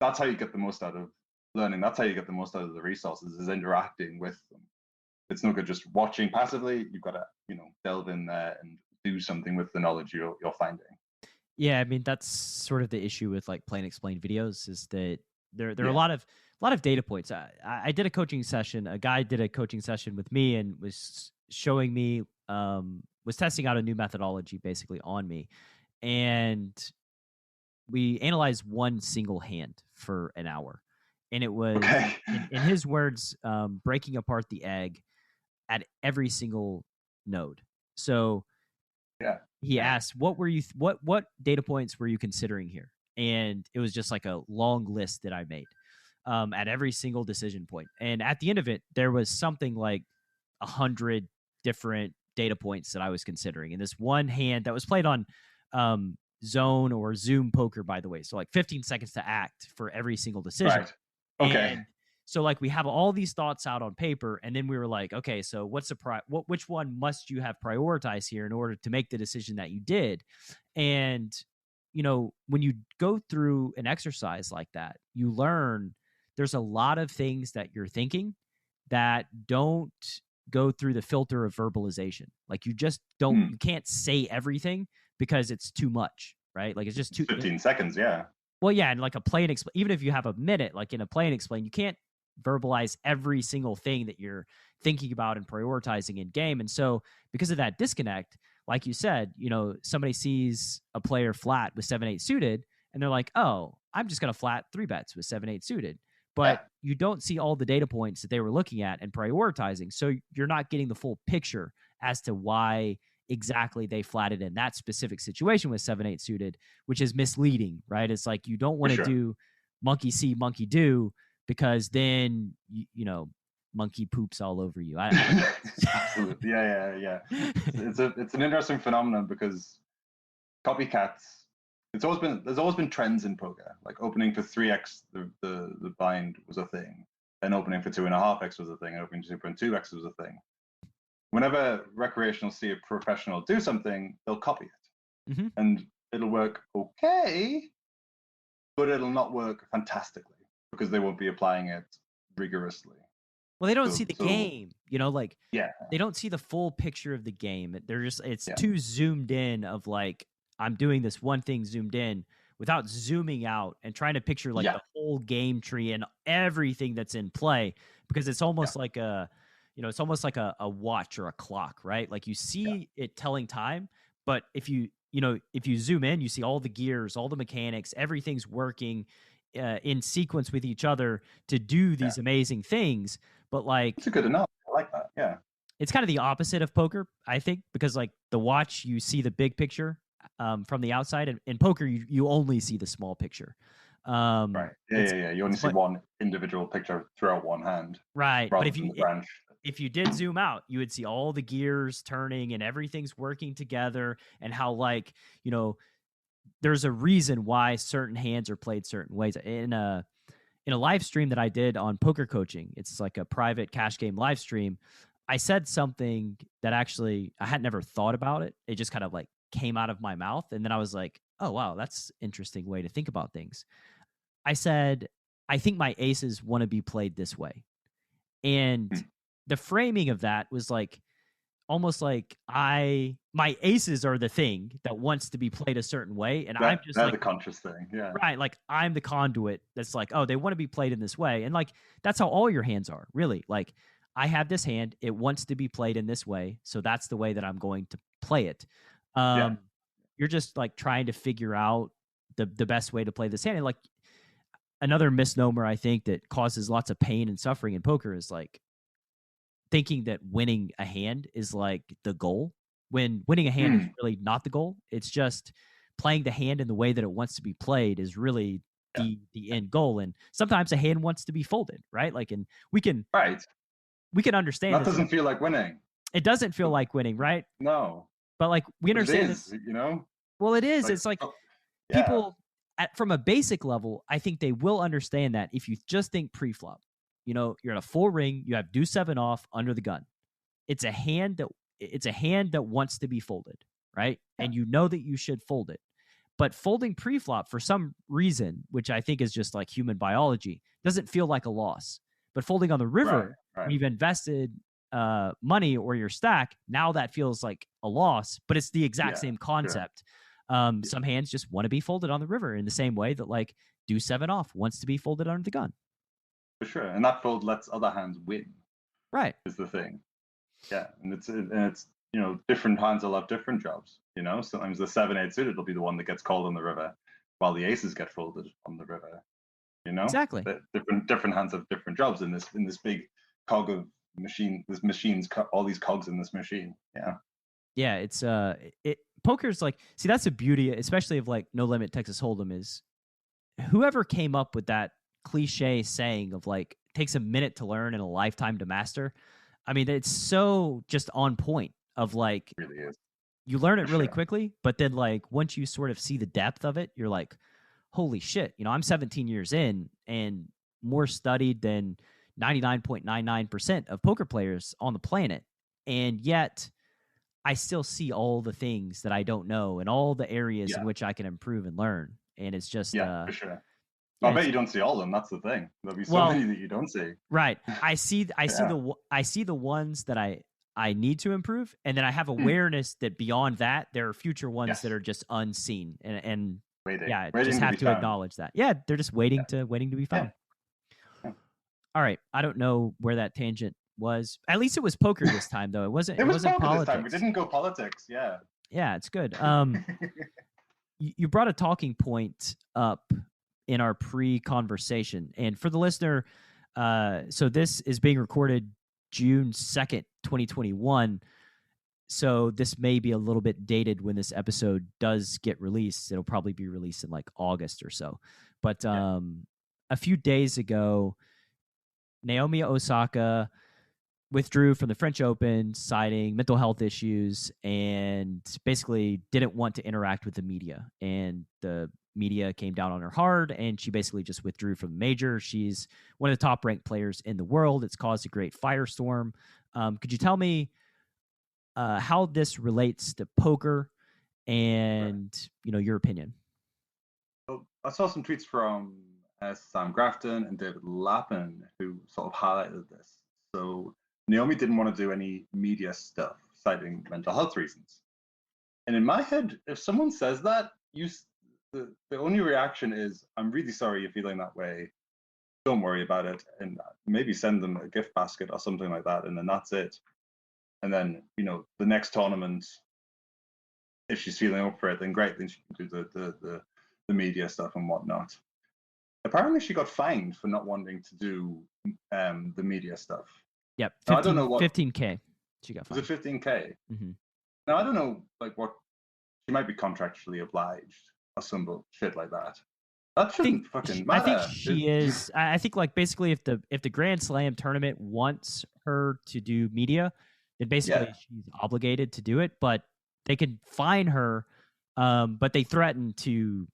the most out of learning. That's how you get the most out of the resources, is interacting with them. It's no good just watching passively. You've got to, delve in there and do something with the knowledge you're finding. Yeah, I mean, that's sort of the issue with like plain explain videos, is that there are a lot of data points. I did a coaching session. A guy did a coaching session with me and was showing me, was testing out a new methodology basically on me. And we analyzed one single hand for an hour. And it was, in his words, breaking apart the egg at every single node. So he asked, what data points were you considering here? And it was just like a long list that I made at every single decision point. And at the end of it, there was something like 100 different data points that I was considering. And this one hand that was played on Zone or Zoom poker, by the way. So like 15 seconds to act for every single decision. Right. Okay. And so like we have all these thoughts out on paper, and then we were like, okay, so which one must you have prioritized here in order to make the decision that you did? And when you go through an exercise like that, you learn there's a lot of things that you're thinking that don't go through the filter of verbalization. Like you just don't, you can't say everything because it's too much, right? Like it's just 15 seconds. Yeah. Well, yeah. And like a play and explain, even if you have a minute, like in a play and explain, you can't verbalize every single thing that you're thinking about and prioritizing in game. And so because of that disconnect, like you said, somebody sees a player flat with 7-8 suited and they're like, oh, I'm just going to flat 3-bets with 7-8 suited. But you don't see all the data points that they were looking at and prioritizing. So you're not getting the full picture as to why exactly they flatted in that specific situation with 7-8 suited, which is misleading, right? It's like you don't want to do monkey see, monkey do, because then, monkey poops all over you. Absolutely. Yeah. It's an interesting phenomenon, because copycats, there's always been trends in poker, like opening for 3x the blind was a thing, and opening for 2.5x was a thing, and opening for 2.2x was a thing. Whenever recreationals see a professional do something, they'll copy it. And it'll work okay, but it'll not work fantastically, because they won't be applying it rigorously. Well, they don't see the game, they don't see the full picture of the game. They're just, it's too zoomed in of like, I'm doing this one thing zoomed in without zooming out and trying to picture like the whole game tree and everything that's in play, because it's almost like it's almost like a watch or a clock, right? Like you see it telling time, but if you zoom in, you see all the gears, all the mechanics, everything's working in sequence with each other to do these amazing things. But like, it's a good enough. I like that. Yeah. It's kind of the opposite of poker, I think, because like the watch, you see the big picture from the outside, and in poker, you only see the small picture. Right. Yeah. You only see one individual picture throughout one hand. Right. But if you did zoom out, you would see all the gears turning and everything's working together, and how like, there's a reason why certain hands are played certain ways. In a live stream that I did on poker coaching, it's like a private cash game live stream, I said something that actually I had never thought about it. It just kind of like came out of my mouth. And then I was like, oh, wow, that's an interesting way to think about things. I said, I think my aces want to be played this way. And the framing of that was like, almost like my aces are the thing that wants to be played a certain way. And I'm just like the conscious thing. Yeah. Right. Like I'm the conduit that's like, oh, they want to be played in this way. And like, that's how all your hands are, really. Like I have this hand, it wants to be played in this way. So that's the way that I'm going to play it. You're just like trying to figure out the best way to play this hand. And like another misnomer I think that causes lots of pain and suffering in poker is like thinking that winning a hand is like the goal, when winning a hand is really not the goal. It's just playing the hand in the way that it wants to be played is really the end goal. And sometimes a hand wants to be folded, right? Like, and we can understand that doesn't feel like winning. It doesn't feel like winning, right? No. But like we understand this, you know? Well, it is. Like, it's like people from a basic level, I think they will understand that if you just think pre-flop. You know, you're in a full ring, you have deuce 7 off under the gun. It's a hand that wants to be folded, right? Yeah. And you know that you should fold it. But folding pre-flop for some reason, which I think is just like human biology, doesn't feel like a loss. But folding on the river, when you've invested money or your stack, now that feels like a loss, but it's the exact same concept. Sure. Some hands just want to be folded on the river in the same way that like deuce 7 off wants to be folded under the gun. For sure, and that fold lets other hands win. Right, is the thing. Yeah, and it's you know, different hands will have different jobs. You know, sometimes the 7-8 suited will be the one that gets called on the river, while the aces get folded on the river. You know, exactly. Different hands have different jobs in this big cog of machine. This machine's all these cogs in this machine. Yeah, it's poker's like, see, that's the beauty, especially of like No Limit Texas Hold'em, is whoever came up with that cliche saying of like takes a minute to learn and a lifetime to master. I mean, it's so just on point of like, it really is. You learn it really quickly, but then like once you sort of see the depth of it, you're like, holy shit, you know, I'm 17 years in and more studied than 99.99% of poker players on the planet. And yet I still see all the things that I don't know and all the areas in which I can improve and learn. And it's just, for sure. I bet you don't see all of them. That's the thing. There'll be so many that you don't see. Right. I see the ones that I need to improve, and then I have awareness that beyond that there are future ones that are just unseen, and waiting. Just have to acknowledge that. Yeah, they're just waiting to be found. Yeah. All right. I don't know where that tangent was. At least it was poker this time, though. It wasn't poker politics. This time. We didn't go politics. Yeah. Yeah, it's good. You brought a talking point up in our pre-conversation. And for the listener, so this is being recorded June 2nd, 2021. So this may be a little bit dated when this episode does get released. It'll probably be released in like August or so. But a few days ago, Naomi Osaka withdrew from the French Open, citing mental health issues, and basically didn't want to interact with the media. And the media came down on her hard, and she basically just withdrew from the major. She's one of the top-ranked players in the world. It's caused a great firestorm. Could you tell me how this relates to poker and, you know, your opinion? Well, I saw some tweets from Sam Grafton and David Lappin who sort of highlighted this. So Naomi didn't want to do any media stuff, citing mental health reasons. And in my head, if someone says that, the only reaction is, I'm really sorry you're feeling that way. Don't worry about it. And maybe send them a gift basket or something like that. And then that's it. And then, you know, the next tournament, if she's feeling up for it, then great. Then she can do the media stuff and whatnot. Apparently she got fined for not wanting to do the media stuff. Yep. 15, I don't know what 15K she got fined. Was it 15K? Mm-hmm. Now I don't know like what she might be contractually obliged or some shit like that. That shouldn't fucking matter. I think she is. I think like basically if the Grand Slam tournament wants her to do media, then basically she's obligated to do it. But they could fine her, but they threaten to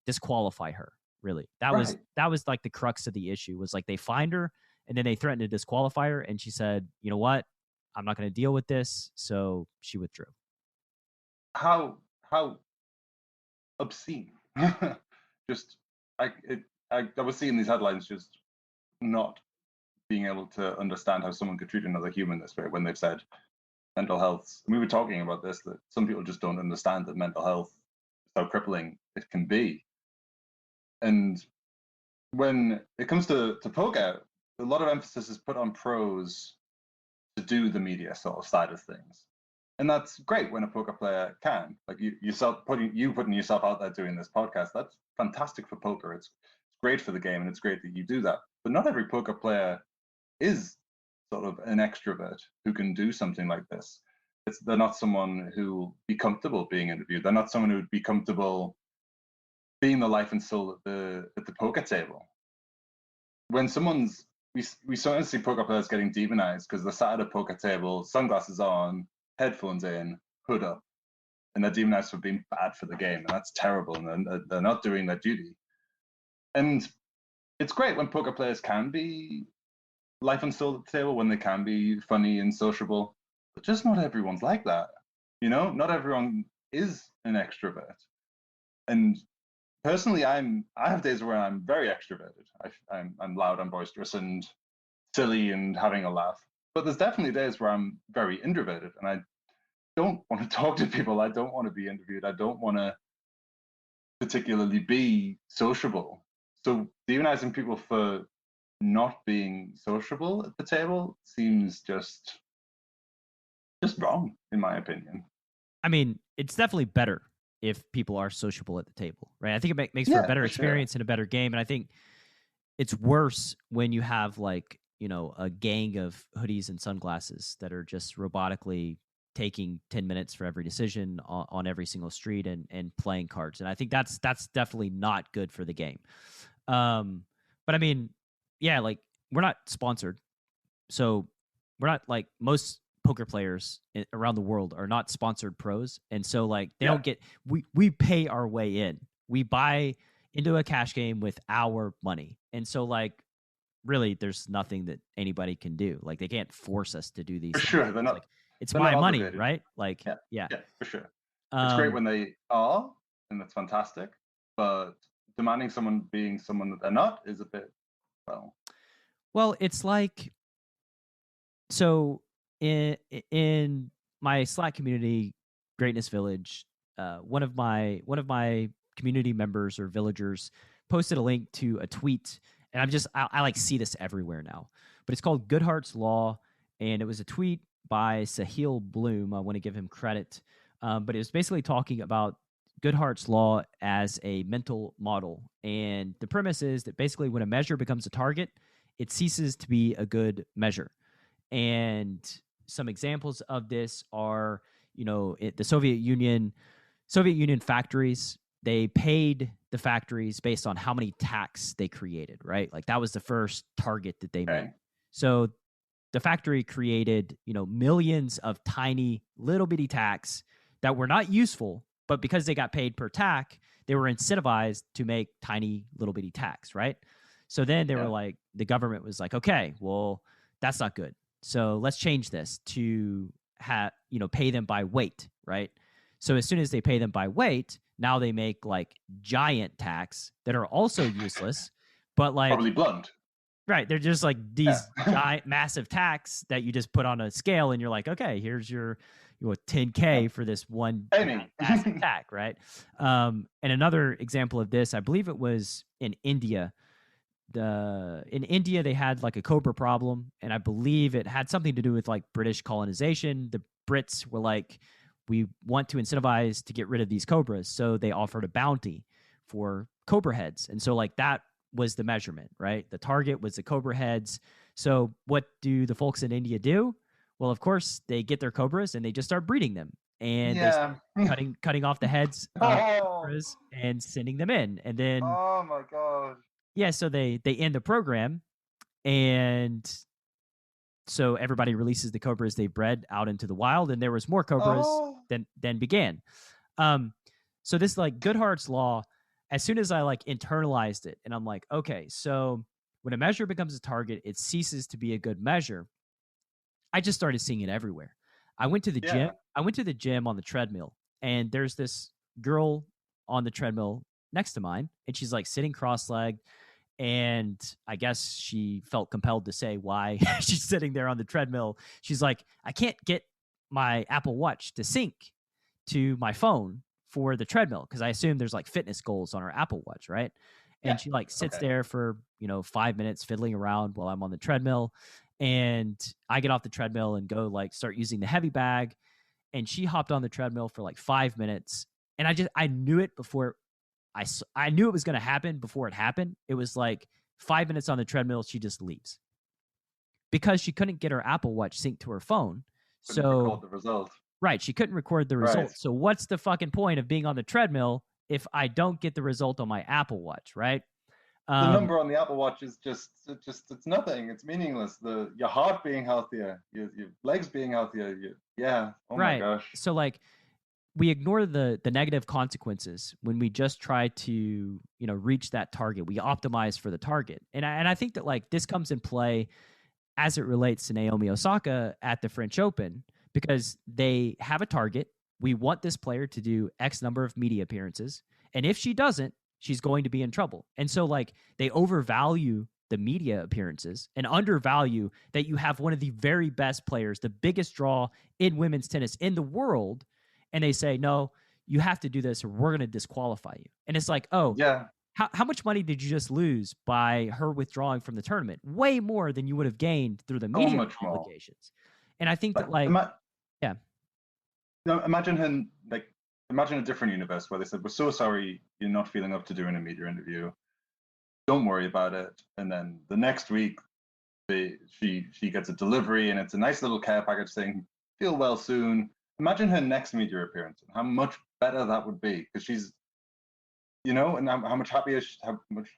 disqualify her. Really, that was like the crux of the issue. Was like they fined her and then they threatened to disqualify her, and she said, "You know what? I'm not going to deal with this." So she withdrew. How obscene. Just I was seeing these headlines, just not being able to understand how someone could treat another human this way when they've said mental health. We were talking about this, that some people just don't understand that mental health is how crippling it can be. And when it comes to poker, a lot of emphasis is put on pros to do the media sort of side of things. And that's great when a poker player can. Like putting yourself out there doing this podcast, that's fantastic for poker. It's great for the game, and it's great that you do that. But not every poker player is sort of an extrovert who can do something like this. They're not someone who will be comfortable being interviewed. They're not someone who would be comfortable being the life and soul at the poker table. When we sometimes see poker players getting demonized because they're sat at a poker table, sunglasses on, headphones in, hood up, and they're demonized for being bad for the game. And that's terrible, and they're not doing their duty. And it's great when poker players can be life and soul at the table, when they can be funny and sociable, but just not everyone's like that. Not everyone is an extrovert. And personally, I have days where I'm very extroverted. I'm loud, I'm boisterous, and silly, and having a laugh. But there's definitely days where I'm very introverted, and I don't want to talk to people. I don't want to be interviewed. I don't want to particularly be sociable. So demonizing people for not being sociable at the table seems just wrong, in my opinion. I mean, it's definitely better if people are sociable at the table, right? I think it makes for a better experience and a better game. And I think it's worse when you have a gang of hoodies and sunglasses that are just robotically taking 10 minutes for every decision on every single street and playing cards. And I think that's definitely not good for the game. But I mean, yeah, we're not sponsored. So we're not most poker players around the world are not sponsored pros. And so they don't get, we pay our way in. We buy into a cash game with our money. And so really there's nothing that anybody can do. They can't force us to do these things. Sure, they're not. It's my money, right? Yeah, for sure. It's great when they are, and that's fantastic. But demanding someone being someone that they're not is a bit, well, it's so in my Slack community, Greatness Village, one of my community members or villagers posted a link to a tweet, and I see this everywhere now. But it's called Goodhart's Law, and it was a tweet by Sahil Bloom. I want to give him credit, but it was basically talking about Goodhart's Law as a mental model, and the premise is that basically when a measure becomes a target, it ceases to be a good measure. And some examples of this are, the Soviet Union factories, they paid the factories based on how many tacks they created, right? That was the first target that they made. So the factory created, millions of tiny little bitty tacks that were not useful, but because they got paid per tack, they were incentivized to make tiny little bitty tacks, right? So then they were the government was okay, well, that's not good. So let's change this to pay them by weight, right? So as soon as they pay them by weight, now they make giant tacks that are also useless, but probably blunt. Right. They're just these giant, massive tacks that you just put on a scale, and you're okay, here's your 10K for this one massive tack, right? And another example of this, I believe it was in India. In India, they had a cobra problem, and I believe it had something to do with British colonization. The Brits were we want to incentivize to get rid of these cobras, so they offered a bounty for cobra heads, and so that was the measurement, right? The target was the cobra heads. So what do the folks in India do? Well, of course, they get their cobras and they just start breeding them, and they start cutting off the heads of cobras and sending them in, and then oh my god. Yeah, so they end the program, and so everybody releases the cobras they bred out into the wild, and there was more cobras than began. So this Goodhart's Law, as soon as I internalized it, and I'm okay, so when a measure becomes a target, it ceases to be a good measure. I just started seeing it everywhere. I went to the gym. I went to the gym on the treadmill, and there's this girl on the treadmill next to mine, and she's like sitting cross-legged. And I guess she felt compelled to say why she's sitting there on the treadmill. She's like, I can't get my Apple Watch to sync to my phone for the treadmill, because I assume there's like fitness goals on her Apple Watch, right? And she like sits there for 5 minutes fiddling around while I'm on the treadmill, and I get off the treadmill and go like start using the heavy bag, and she hopped on the treadmill for like 5 minutes, and I knew it before. I knew it was going to happen before it happened. It was like 5 minutes on the treadmill, she just leaves because she couldn't get her Apple Watch synced to her phone. Couldn't record the result. Right, she couldn't record the result. So what's the fucking point of being on the treadmill if I don't get the result on my Apple Watch, right? The number on the Apple Watch is just it's nothing. It's meaningless. Your heart being healthier, your legs being healthier. Oh my gosh. So like, we ignore the negative consequences when we just try to reach that target. We optimize for the target, and I think that like this comes in play as it relates to Naomi Osaka at the French Open, because they have a target. We want this player to do X number of media appearances, and if she doesn't, she's going to be in trouble. And so like they overvalue the media appearances and undervalue that you have one of the very best players, the biggest draw in women's tennis in the world. And they say, no, you have to do this or we're going to disqualify you. And it's like, oh, yeah. How much money did you just lose by her withdrawing from the tournament? Way more than you would have gained through the media obligations. And I think that like, No, imagine a different universe where they said, we're so sorry you're not feeling up to doing a media interview. Don't worry about it. And then the next week, she gets a delivery and it's a nice little care package saying, feel well soon. Imagine her next media appearance and how much better that would be, because she's, and how much happier, how much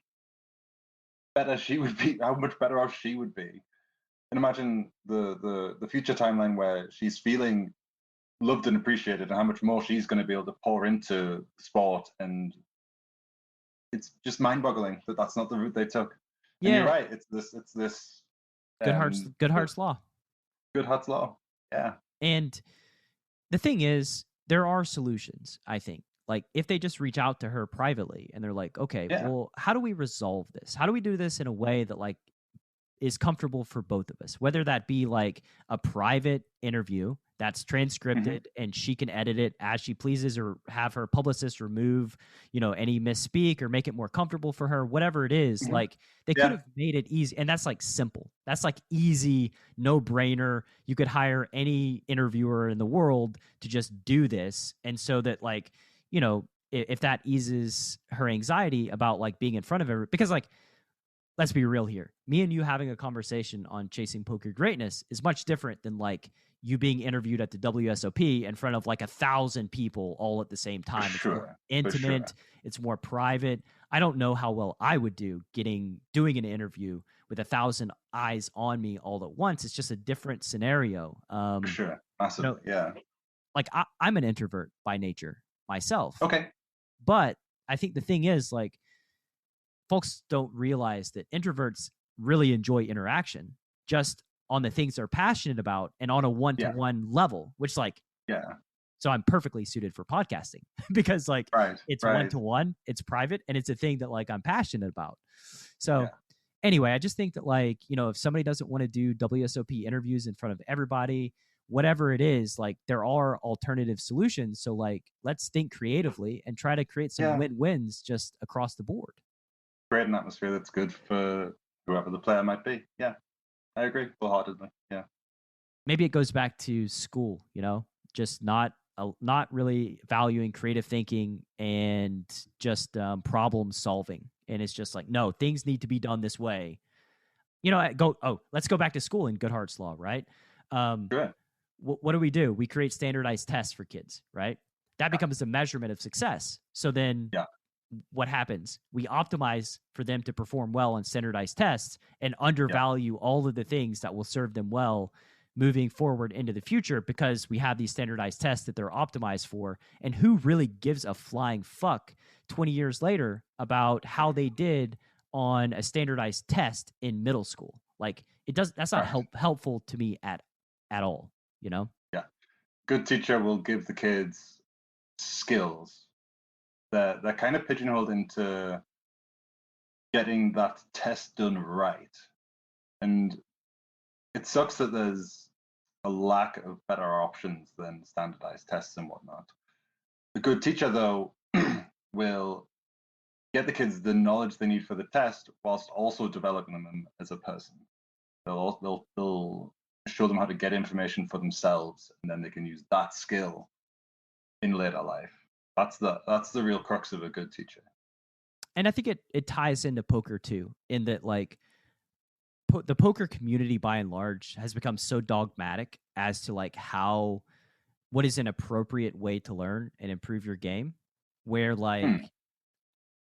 better she would be, how much better off she would be. And imagine the future timeline where she's feeling loved and appreciated, and how much more she's going to be able to pour into sport. And it's just mind-boggling that that's not the route they took. And you're right. It's this. Good Hearts Law. Good Hearts Law. Yeah. And the thing is, there are solutions, I think. Like, if they just reach out to her privately and they're like, okay, well, how do we resolve this? How do we do this in a way that, like, is comfortable for both of us? Whether that be, like, a private interview that's transcripted and she can edit it as she pleases, or have her publicist remove, any misspeak or make it more comfortable for her, whatever it is. Like, they could have made it easy. And that's like simple. That's like easy, no brainer. You could hire any interviewer in the world to just do this. And so that, like, if that eases her anxiety about like being in front of her, because like, let's be real here. Me and you having a conversation on Chasing Poker Greatness is much different than like you being interviewed at the WSOP in front of like 1,000 people all at the same time. It's more intimate. It's more private. I don't know how well I would do doing an interview with 1,000 eyes on me all at once. It's just a different scenario. For sure. Absolutely. Yeah. Like I'm an introvert by nature myself. Okay. But I think the thing is, like, folks don't realize that introverts really enjoy interaction just on the things they're passionate about and on a one-to-one level, which like, so I'm perfectly suited for podcasting because like it's one-to-one, it's private, and it's a thing that like I'm passionate about. So anyway, I just think that like, if somebody doesn't want to do WSOP interviews in front of everybody, whatever it is, like there are alternative solutions. So like, let's think creatively and try to create some win-wins just across the board. Create an atmosphere that's good for whoever the player might be. Yeah, I agree wholeheartedly. Yeah. Maybe it goes back to school, just not really valuing creative thinking and just problem solving. And it's just like, no, things need to be done this way. Let's go back to school in Good Hearts Law, right? Sure. What do? We create standardized tests for kids, right? That becomes a measurement of success. So then what happens? We optimize for them to perform well on standardized tests and undervalue all of the things that will serve them well moving forward into the future, because we have these standardized tests that they're optimized for. And who really gives a flying fuck 20 years later about how they did on a standardized test in middle school? Like, that's not helpful to me at all, Yeah. Good teacher will give the kids skills they're kind of pigeonholed into getting that test done right. And it sucks that there's a lack of better options than standardized tests and whatnot. A good teacher, though, will get the kids the knowledge they need for the test whilst also developing them as a person. They'll show them how to get information for themselves, and then they can use that skill in later life. That's the real crux of a good teacher. And I think it ties into poker too, in that like the poker community by and large has become so dogmatic as to like what is an appropriate way to learn and improve your game, where like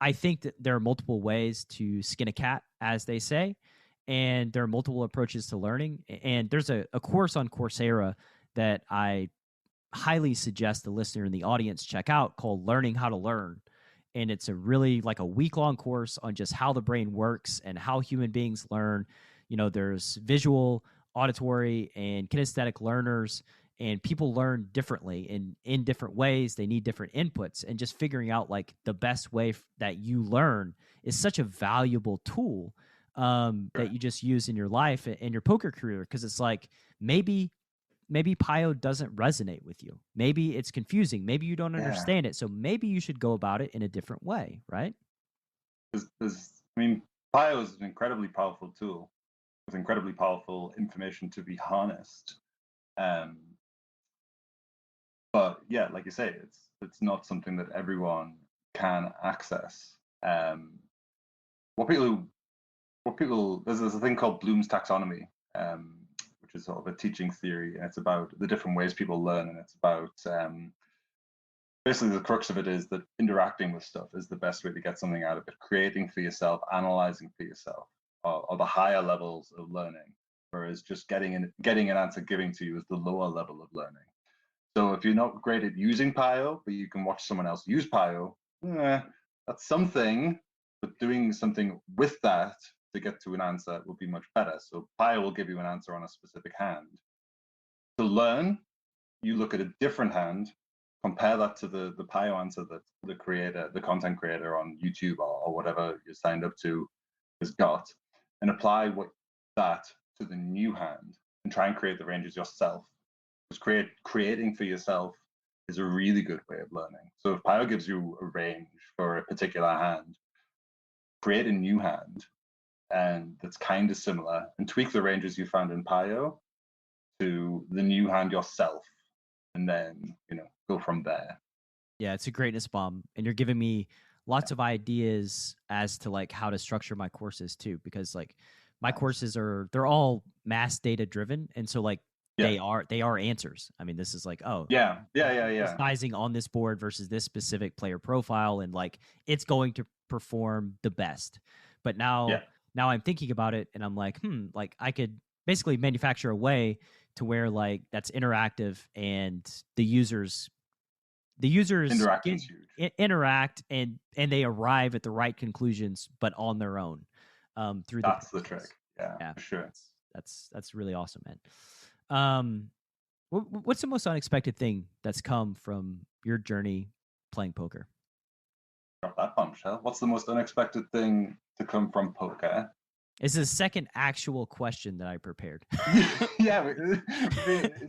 I think that there are multiple ways to skin a cat, as they say, and there are multiple approaches to learning. And there's a course on Coursera that I highly suggest the listener in the audience check out called Learning How to Learn. And it's a really like a week-long course on just how the brain works and how human beings learn. You know, there's visual, auditory, and kinesthetic learners, and people learn differently in different ways. They need different inputs, and just figuring out like the best way that you learn is such a valuable tool that you just use in your life and your poker career. Because it's like maybe Pio doesn't resonate with you. Maybe it's confusing. Maybe you don't understand it. So maybe you should go about it in a different way, right? Pio is an incredibly powerful tool with incredibly powerful information to be harnessed. But yeah, like you say, it's not something that everyone can access. There's a thing called Bloom's taxonomy, which is sort of a teaching theory, and it's about the different ways people learn, and it's about basically the crux of it is that interacting with stuff is the best way to get something out of it. Creating for yourself, analyzing for yourself, are the higher levels of learning, whereas just getting an answer given to you is the lower level of learning. So if you're not great at using Pio, but you can watch someone else use Pio, that's something, but doing something with that to get to an answer will be much better. So Pio will give you an answer on a specific hand. To learn, you look at a different hand, compare that to the Pio answer that the content creator on YouTube or whatever you're signed up to has got, and apply that to the new hand and try and create the ranges yourself. Because creating for yourself is a really good way of learning. So if Pio gives you a range for a particular hand, create a new hand and that's kind of similar and tweak the ranges you found in Pio to the new hand yourself, and then go from there. Yeah, it's a greatness bomb, and you're giving me lots of ideas as to like how to structure my courses too, because like my courses they're all mass data driven, and so like they are answers. I mean, this is like sizing on this board versus this specific player profile, and like it's going to perform the best. But now I'm thinking about it, and I'm like, like I could basically manufacture a way to where like that's interactive, and the users interact and they arrive at the right conclusions, but on their own. Through that's the trick. Yeah, for sure. That's really awesome, man. What's the most unexpected thing that's come from your journey playing poker? Drop that bombshell. What's the most unexpected thing to come from poker? It's the second actual question that I prepared. Yeah, we're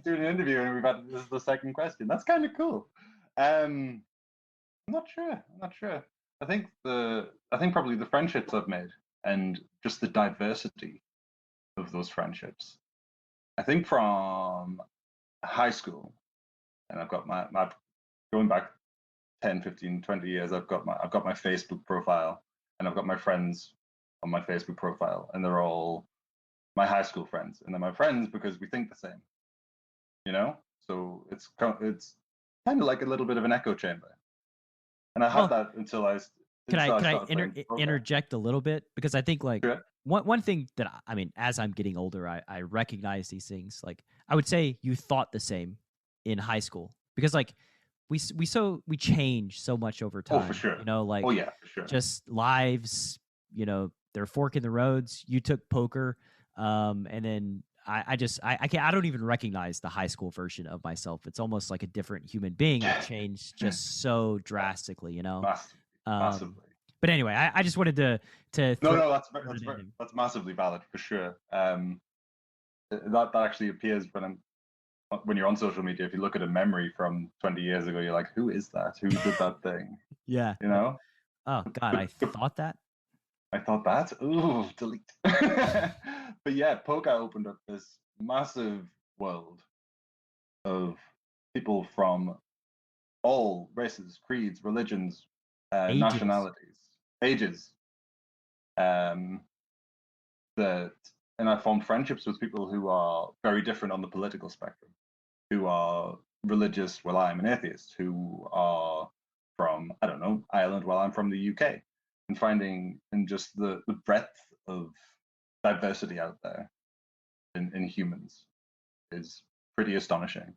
doing an interview and this is the second question. That's kind of cool. I'm not sure. I think probably the friendships I've made and just the diversity of those friendships. I think from high school, and I've got my going back 10, 15, 20 years, I've got my Facebook profile, and I've got my friends on my Facebook profile, and they're all my high school friends, and they're my friends because we think the same, so it's kind of like a little bit of an echo chamber, and I had that until I can I interject a little bit, because I think like one thing that as I'm getting older, I recognize these things. Like I would say you thought the same in high school, because like we change so much over time. Oh, for sure. For sure. Just lives, they're forking the roads. You took poker, and then I can't, I don't even recognize the high school version of myself. It's almost like a different human being. It changed just so drastically, you know? Massively. But anyway, I just wanted to no, that's massively valid for sure. That actually appears when you're on social media. If you look at a memory from 20 years ago, you're like, who is that? Who did that thing? Yeah. You know? Oh God, I thought that. Ooh, delete. But yeah, poker opened up this massive world of people from all races, creeds, religions, nationalities, ages. And I formed friendships with people who are very different on the political spectrum, who are religious while I'm an atheist, who are from, I don't know, Ireland while I'm from the UK, and finding in just the breadth of diversity out there in humans is pretty astonishing.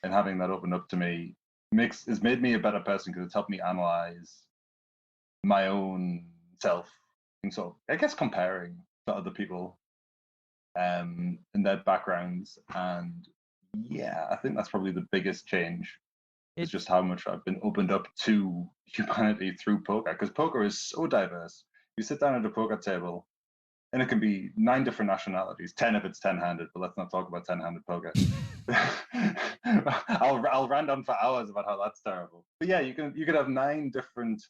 And having that open up to me has made me a better person because it's helped me analyze my own self. And so I guess comparing to other people and their backgrounds. And yeah, I think that's probably the biggest change. It's just how much I've been opened up to humanity through poker, because poker is so diverse. You sit down at a poker table and it can be 9 different nationalities, 10 if it's 10-handed, but let's not talk about 10-handed poker. I'll rant on for hours about how that's terrible. But yeah, you could have 9 different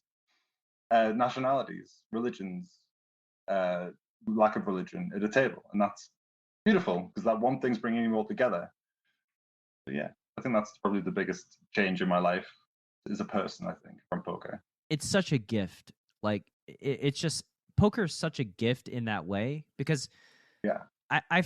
nationalities, religions, lack of religion at a table, and that's beautiful because that one thing's bringing you all together. So yeah, I think that's probably the biggest change in my life as a person, I think, from poker. It's such a gift. Like it's just, poker is such a gift in that way, because yeah, I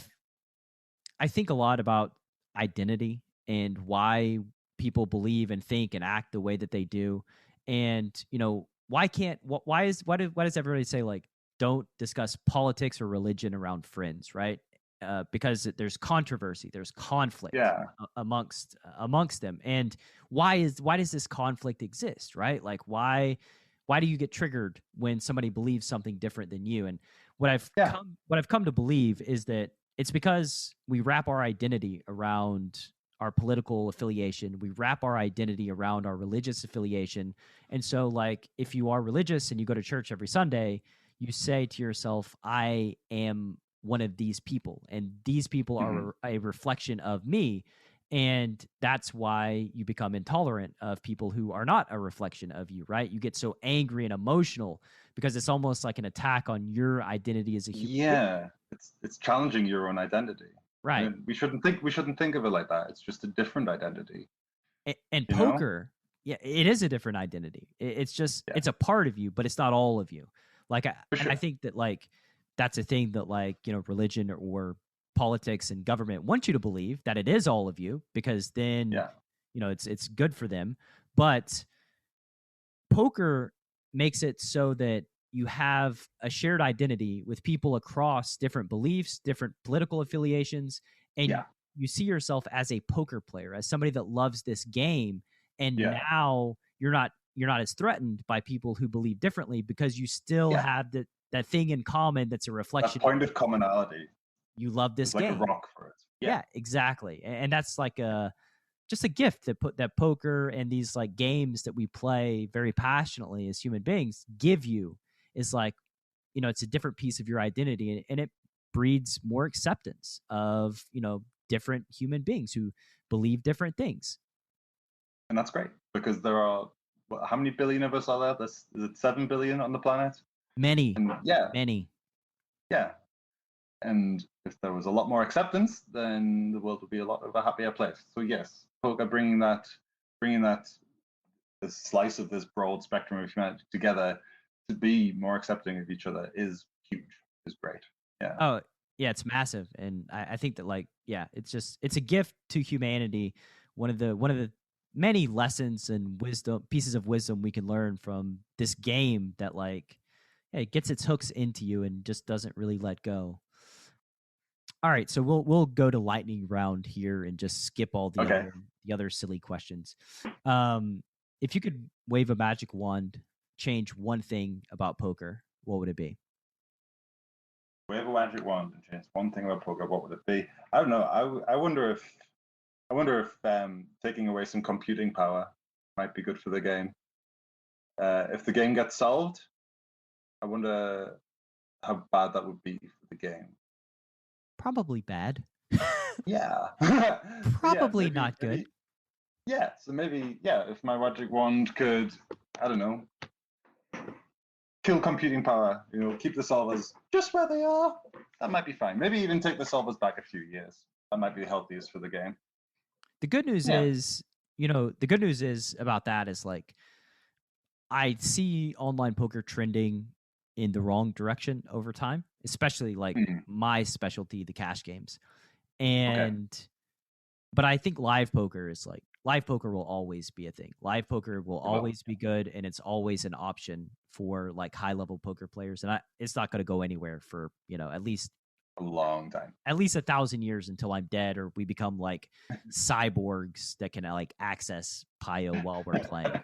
think a lot about identity and why people believe and think and act the way that they do. And, you know, why does everybody say, like, don't discuss politics or religion around friends, right? Because there's controversy, there's conflict amongst them. And why does this conflict exist, right? Like, why do you get triggered when somebody believes something different than you? And what I've come to believe is that it's because we wrap our identity around our political affiliation. We wrap our identity around our religious affiliation. And so, like, if you are religious and you go to church every Sunday, you say to yourself, I am one of these people, and these people are a reflection of me. And that's why you become intolerant of people who are not a reflection of you, right? You get so angry and emotional because it's almost like an attack on your identity as a human. Yeah, it's challenging your own identity. Right. I mean, we shouldn't think of it like that. It's just a different identity. And poker, yeah, it is a different identity. It's just it's a part of you, but it's not all of you. Like, I think that, like, that's a thing that, like, you know, religion or politics and government want you to believe, that it is all of you, because then you know it's good for them. But poker makes it so that you have a shared identity with people across different beliefs, different political affiliations, and you see yourself as a poker player, as somebody that loves this game. And now you're not as threatened by people who believe differently, because you still have that thing in common that's a reflection. That point of commonality. You love this game. Like a rock for it. Yeah, exactly. And that's like just a gift that poker and these, like, games that we play very passionately as human beings give you, is like, you know, it's a different piece of your identity, and it breeds more acceptance of, you know, different human beings who believe different things. And that's great, because there are, how many billion of us are there? Is it 7 billion on the planet? Many. And many. Yeah. And if there was a lot more acceptance, then the world would be a lot of a happier place. So yes, poker bringing that this slice of this broad spectrum of humanity together to be more accepting of each other is huge, is great. Yeah. Oh yeah, it's massive. And I think that, like, it's a gift to humanity. One of the many lessons and pieces of wisdom we can learn from this game that, like, it gets its hooks into you and just doesn't really let go. All right, so we'll go to lightning round here and just skip all the other silly questions. If you could wave a magic wand, change one thing about poker, what would it be? wave a magic wand and change one thing about poker, what would it be? I don't know. I wonder if taking away some computing power might be good for the game. If the game gets solved, I wonder how bad that would be for the game. Probably bad. Yeah. Probably maybe, not good. So maybe, if my magic wand could, I don't know, kill computing power, keep the solvers just where they are, that might be fine. Maybe even take the solvers back a few years. That might be the healthiest for the game. The good news is, the good news is about that is like, I see online poker trending in the wrong direction over time, especially like my specialty, the cash games. But I think live poker will always be a thing. Live poker will always be good, and it's always an option for like high level poker players. And it's not going to go anywhere for, at least a long time, at least 1,000 years until I'm dead, or we become like cyborgs that can like access Pio while we're playing.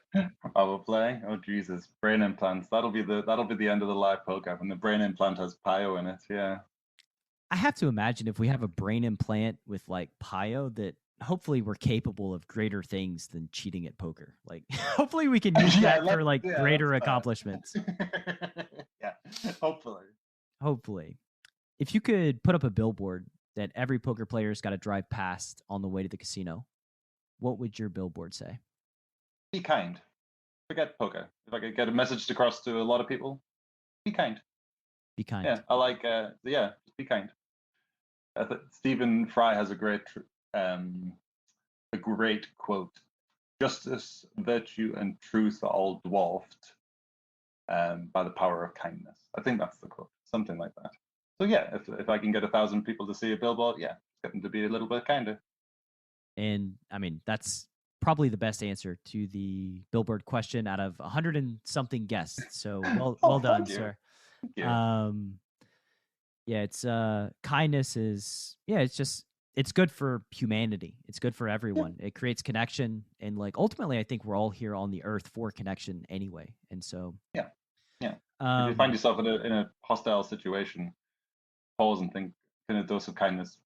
While we're playing? Oh Jesus, brain implants. That'll be the end of the live poker when the brain implant has Pio in it. Yeah. I have to imagine if we have a brain implant with like Pio, that hopefully we're capable of greater things than cheating at poker. Like hopefully we can use that for like greater accomplishments. Yeah, hopefully. If you could put up a billboard that every poker player's got to drive past on the way to the casino, what would your billboard say? Be kind. Forget poker. If I could get a message across to a lot of people, be kind. Be kind. Yeah, I like. Just be kind. Stephen Fry has a great quote: "Justice, virtue, and truth are all dwarfed by the power of kindness." I think that's the quote, something like that. So yeah, if I can get 1,000 people to see a billboard, get them to be a little bit kinder. And I mean, that's probably the best answer to the billboard question out of 100 and something guests. So well done, sir. Thank you. It's kindness is, it's good for humanity. It's good for everyone. It creates connection, and like ultimately I think we're all here on the earth for connection anyway. And so if you find yourself in a hostile situation, pause and think, can a dose of kindness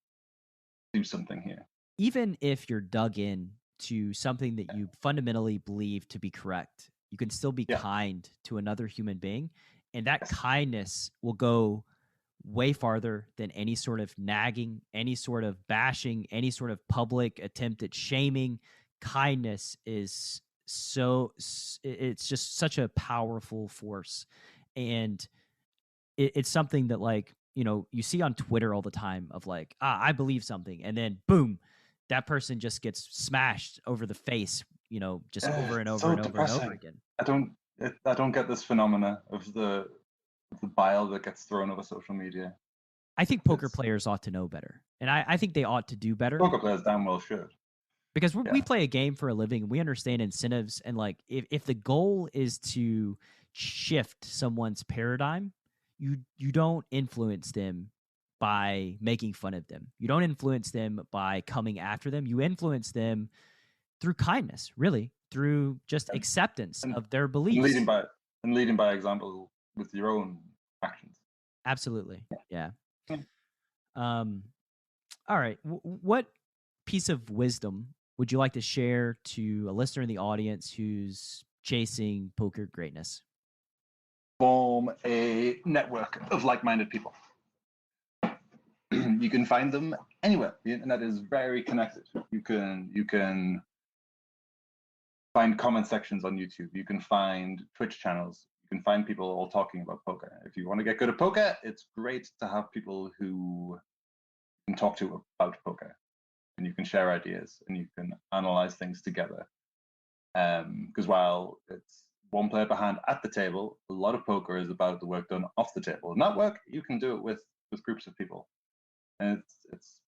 do something here? Even if you're dug in to something that you fundamentally believe to be correct, you can still be kind to another human being, and that kindness will go way farther than any sort of nagging, any sort of bashing, any sort of public attempt at shaming. Kindness is it's just such a powerful force, and it's something that like, you see on Twitter all the time of like, I believe something, and then boom, that person just gets smashed over the face, just over and over and over and over again. I don't get this phenomena of the bile that gets thrown over social media. I think poker players ought to know better, and I think they ought to do better. Poker players damn well should, because we play a game for a living, and we understand incentives, and like if the goal is to shift someone's paradigm, you don't influence them by making fun of them. You don't influence them by coming after them. You influence them through kindness, really, through just acceptance of their beliefs. Leading by example with your own actions. Absolutely. Yeah. All right. What piece of wisdom would you like to share to a listener in the audience who's chasing poker greatness? Form a network of like-minded people. You can find them anywhere. The internet is very connected. You can find comment sections on YouTube. You can find Twitch channels. You can find people all talking about poker. If you want to get good at poker, it's great to have people who you can talk to about poker, and you can share ideas and you can analyze things together. Because while it's one player per hand at the table, a lot of poker is about the work done off the table. And that work, you can do it with groups of people. And it's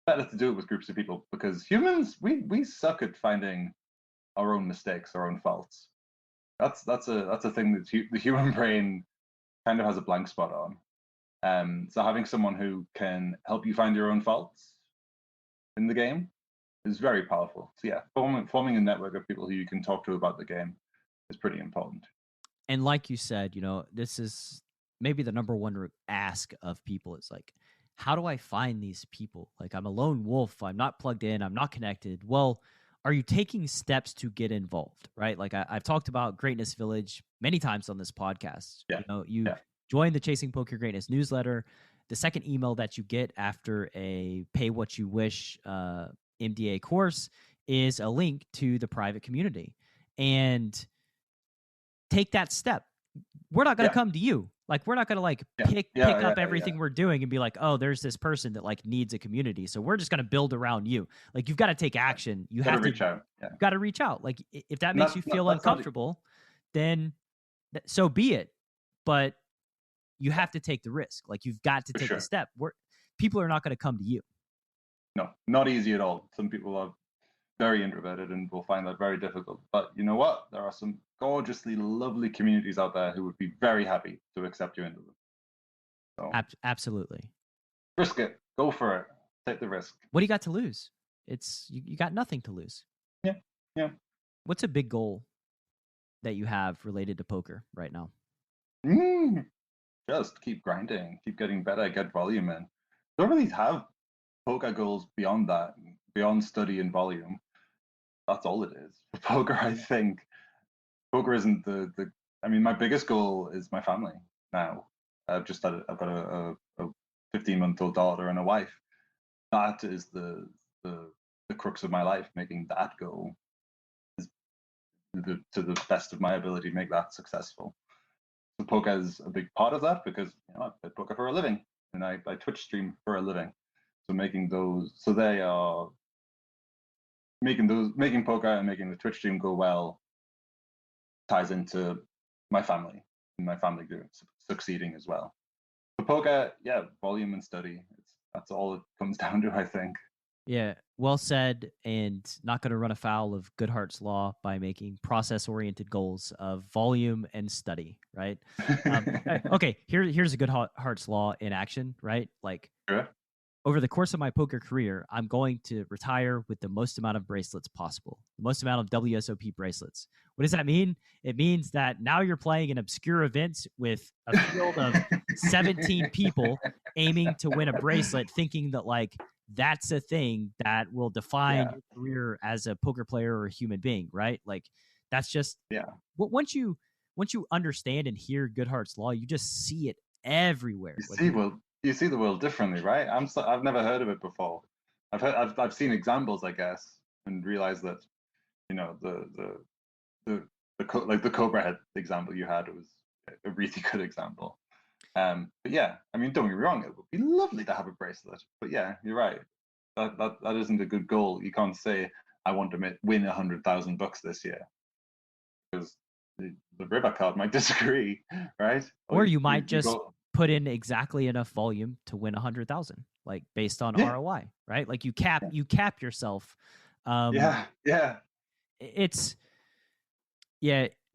better to do it with groups of people, because humans, we suck at finding our own mistakes, our own faults. That's a thing that the human brain kind of has a blank spot on. So having someone who can help you find your own faults in the game is very powerful. So yeah, forming a network of people who you can talk to about the game is pretty important. And like you said, this is maybe the number one ask of people is like, how do I find these people? Like, I'm a lone wolf. I'm not plugged in. I'm not connected. Well, are you taking steps to get involved? Right? Like I've talked about Greatness Village many times on this podcast. Yeah. You know, you join the Chasing Poker Greatness newsletter. The second email that you get after a Pay What You Wish MDA course is a link to the private community. And take that step. We're not going to come to you. Like, we're not going to like pick up everything we're doing and be like, oh, there's this person that like needs a community. So we're just going to build around you. Like, you've got to take action. You have to reach out. You've got to reach out. Like, if that makes you feel uncomfortable, then so be it. But you have to take the risk. Like, you've got to take the step. People are not going to come to you. No, not easy at all. Some people are very introverted and will find that very difficult. But you know what? There are some gorgeously lovely communities out there who would be very happy to accept you into them. So absolutely. Risk it. Go for it. Take the risk. What do you got to lose? It's you got nothing to lose. Yeah. What's a big goal that you have related to poker right now? Just keep grinding, keep getting better, get volume in. Don't really have poker goals beyond that, beyond study and volume. That's all it is. For poker, I think poker isn't the I mean, my biggest goal is my family now. I've got a 15-month-old daughter and a wife. That is the crux of my life, making that goal to the best of my ability, make that successful. So poker is a big part of that because I play poker for a living and I Twitch stream for a living. So making poker and making the Twitch stream go well ties into my family and my family succeeding as well. For poker, volume and study. That's all it comes down to, I think. Yeah, well said, and not going to run afoul of Goodhart's law by making process-oriented goals of volume and study, right? Okay, here's a Goodhart's law in action, right? Like, over the course of my poker career, I'm going to retire with the most amount of bracelets possible, the most amount of WSOP bracelets. What does that mean? It means that now you're playing in obscure events with a field of 17 people aiming to win a bracelet, thinking that like that's a thing that will define your career as a poker player or a human being, right? Like that's just once you understand and hear Goodhart's law, you just see it everywhere. You see the world differently, right? I've never heard of it before. I've seen examples, I guess, and realized that the Cobra head example you had was a really good example. But yeah, I mean, don't get me wrong, it would be lovely to have a bracelet. But yeah, you're right. That isn't a good goal. You can't say I want to win $100,000 this year because the river card might disagree, right? Or you might just put in exactly enough volume to win 100,000, like based on ROI, right? Like you cap yourself. It's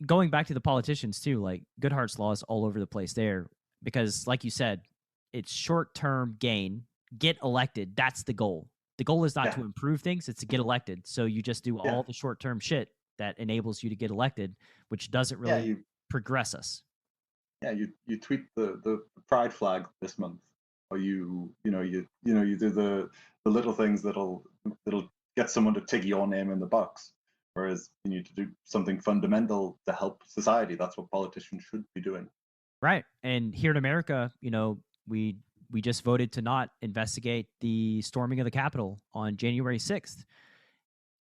going back to the politicians too, like Goodhart's law is all over the place there because like you said, it's short-term gain, get elected. That's the goal. The goal is not to improve things, it's to get elected. So you just do all the short-term shit that enables you to get elected, which doesn't really progress us. Yeah, you tweet the pride flag this month, or you do the little things that'll get someone to tick your name in the box. Whereas you need to do something fundamental to help society. That's what politicians should be doing. Right. And here in America, we just voted to not investigate the storming of the Capitol on January 6th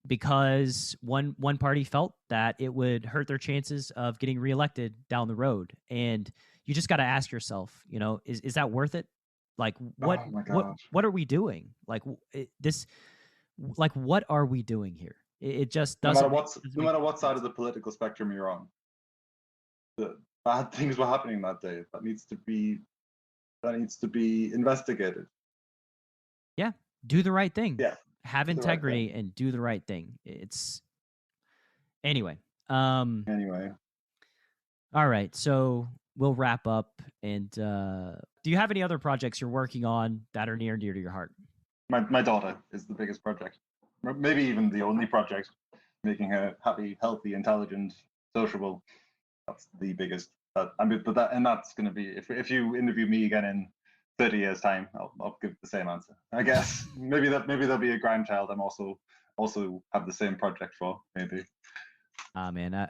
because one party felt that it would hurt their chances of getting reelected down the road. And you just got to ask yourself, is that worth it? Like what are we doing? Like what are we doing here? It just doesn't. No matter what side of the political spectrum you're on, the bad things were happening that day. That needs to be investigated. Yeah, do the right thing. Yeah, have integrity and do the right thing. It's anyway. All right, so we'll wrap up. And do you have any other projects you're working on that are near and dear to your heart? My daughter is the biggest project. Maybe even the only project, making her happy, healthy, intelligent, sociable. That's the biggest that's going to be if you interview me again in 30 years time, I'll give the same answer. I guess maybe there'll be a grandchild I'm also have the same project for, maybe. Man,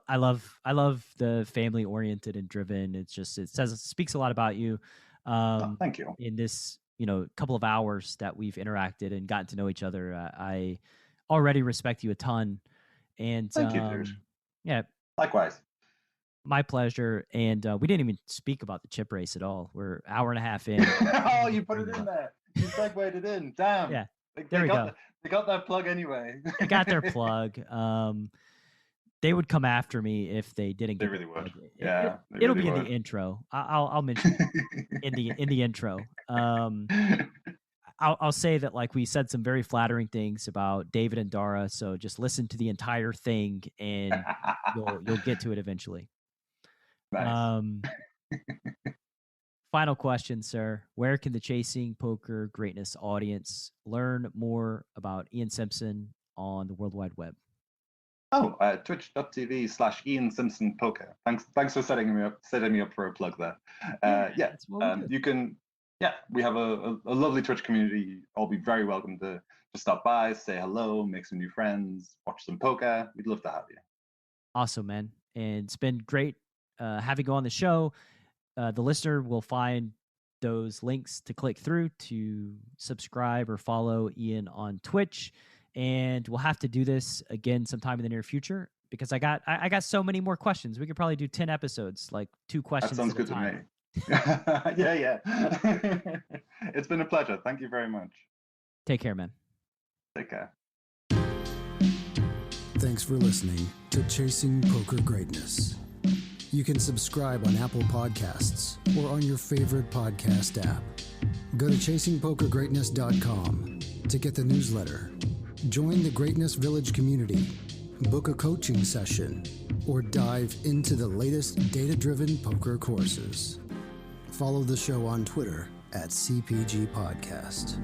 I love the family oriented and driven. It speaks a lot about you. Thank you. In this, couple of hours that we've interacted and gotten to know each other, I already respect you a ton. And thank you, dude. Yeah, likewise. My pleasure. And we didn't even speak about the chip race at all. We're an hour and a half in. Oh, you put it in there. You segued it in. Damn. Yeah. There we go. They got that plug anyway. They got their plug. They would come after me if they didn't. They really would. Yeah. It'll be in the intro. I'll mention it in the intro. I'll say that like we said some very flattering things about David and Dara. So just listen to the entire thing, and you'll get to it eventually. Nice. Final question, sir. Where can the Chasing Poker Greatness audience learn more about Ian Simpson on the World Wide Web? Twitch.tv/Ian Simpson Poker. Thanks for setting me up for a plug there. You can. Yeah, we have a lovely Twitch community. I'll be very welcome to stop by, say hello, make some new friends, watch some poker. We'd love to have you. Awesome, man. And it's been great having you on the show. The listener will find those links to click through to subscribe or follow Ian on Twitch. And we'll have to do this again sometime in the near future because I got so many more questions. We could probably do 10 episodes, like 2 questions. That sounds good to me. Yeah. It's been a pleasure. Thank you very much. Take care, man. Take care. Thanks for listening to Chasing Poker Greatness. You can subscribe on Apple Podcasts or on your favorite podcast app. Go to chasingpokergreatness.com to get the newsletter. Join the Greatness Village community, book a coaching session, or dive into the latest data-driven poker courses. Follow the show on Twitter @CPG Podcast.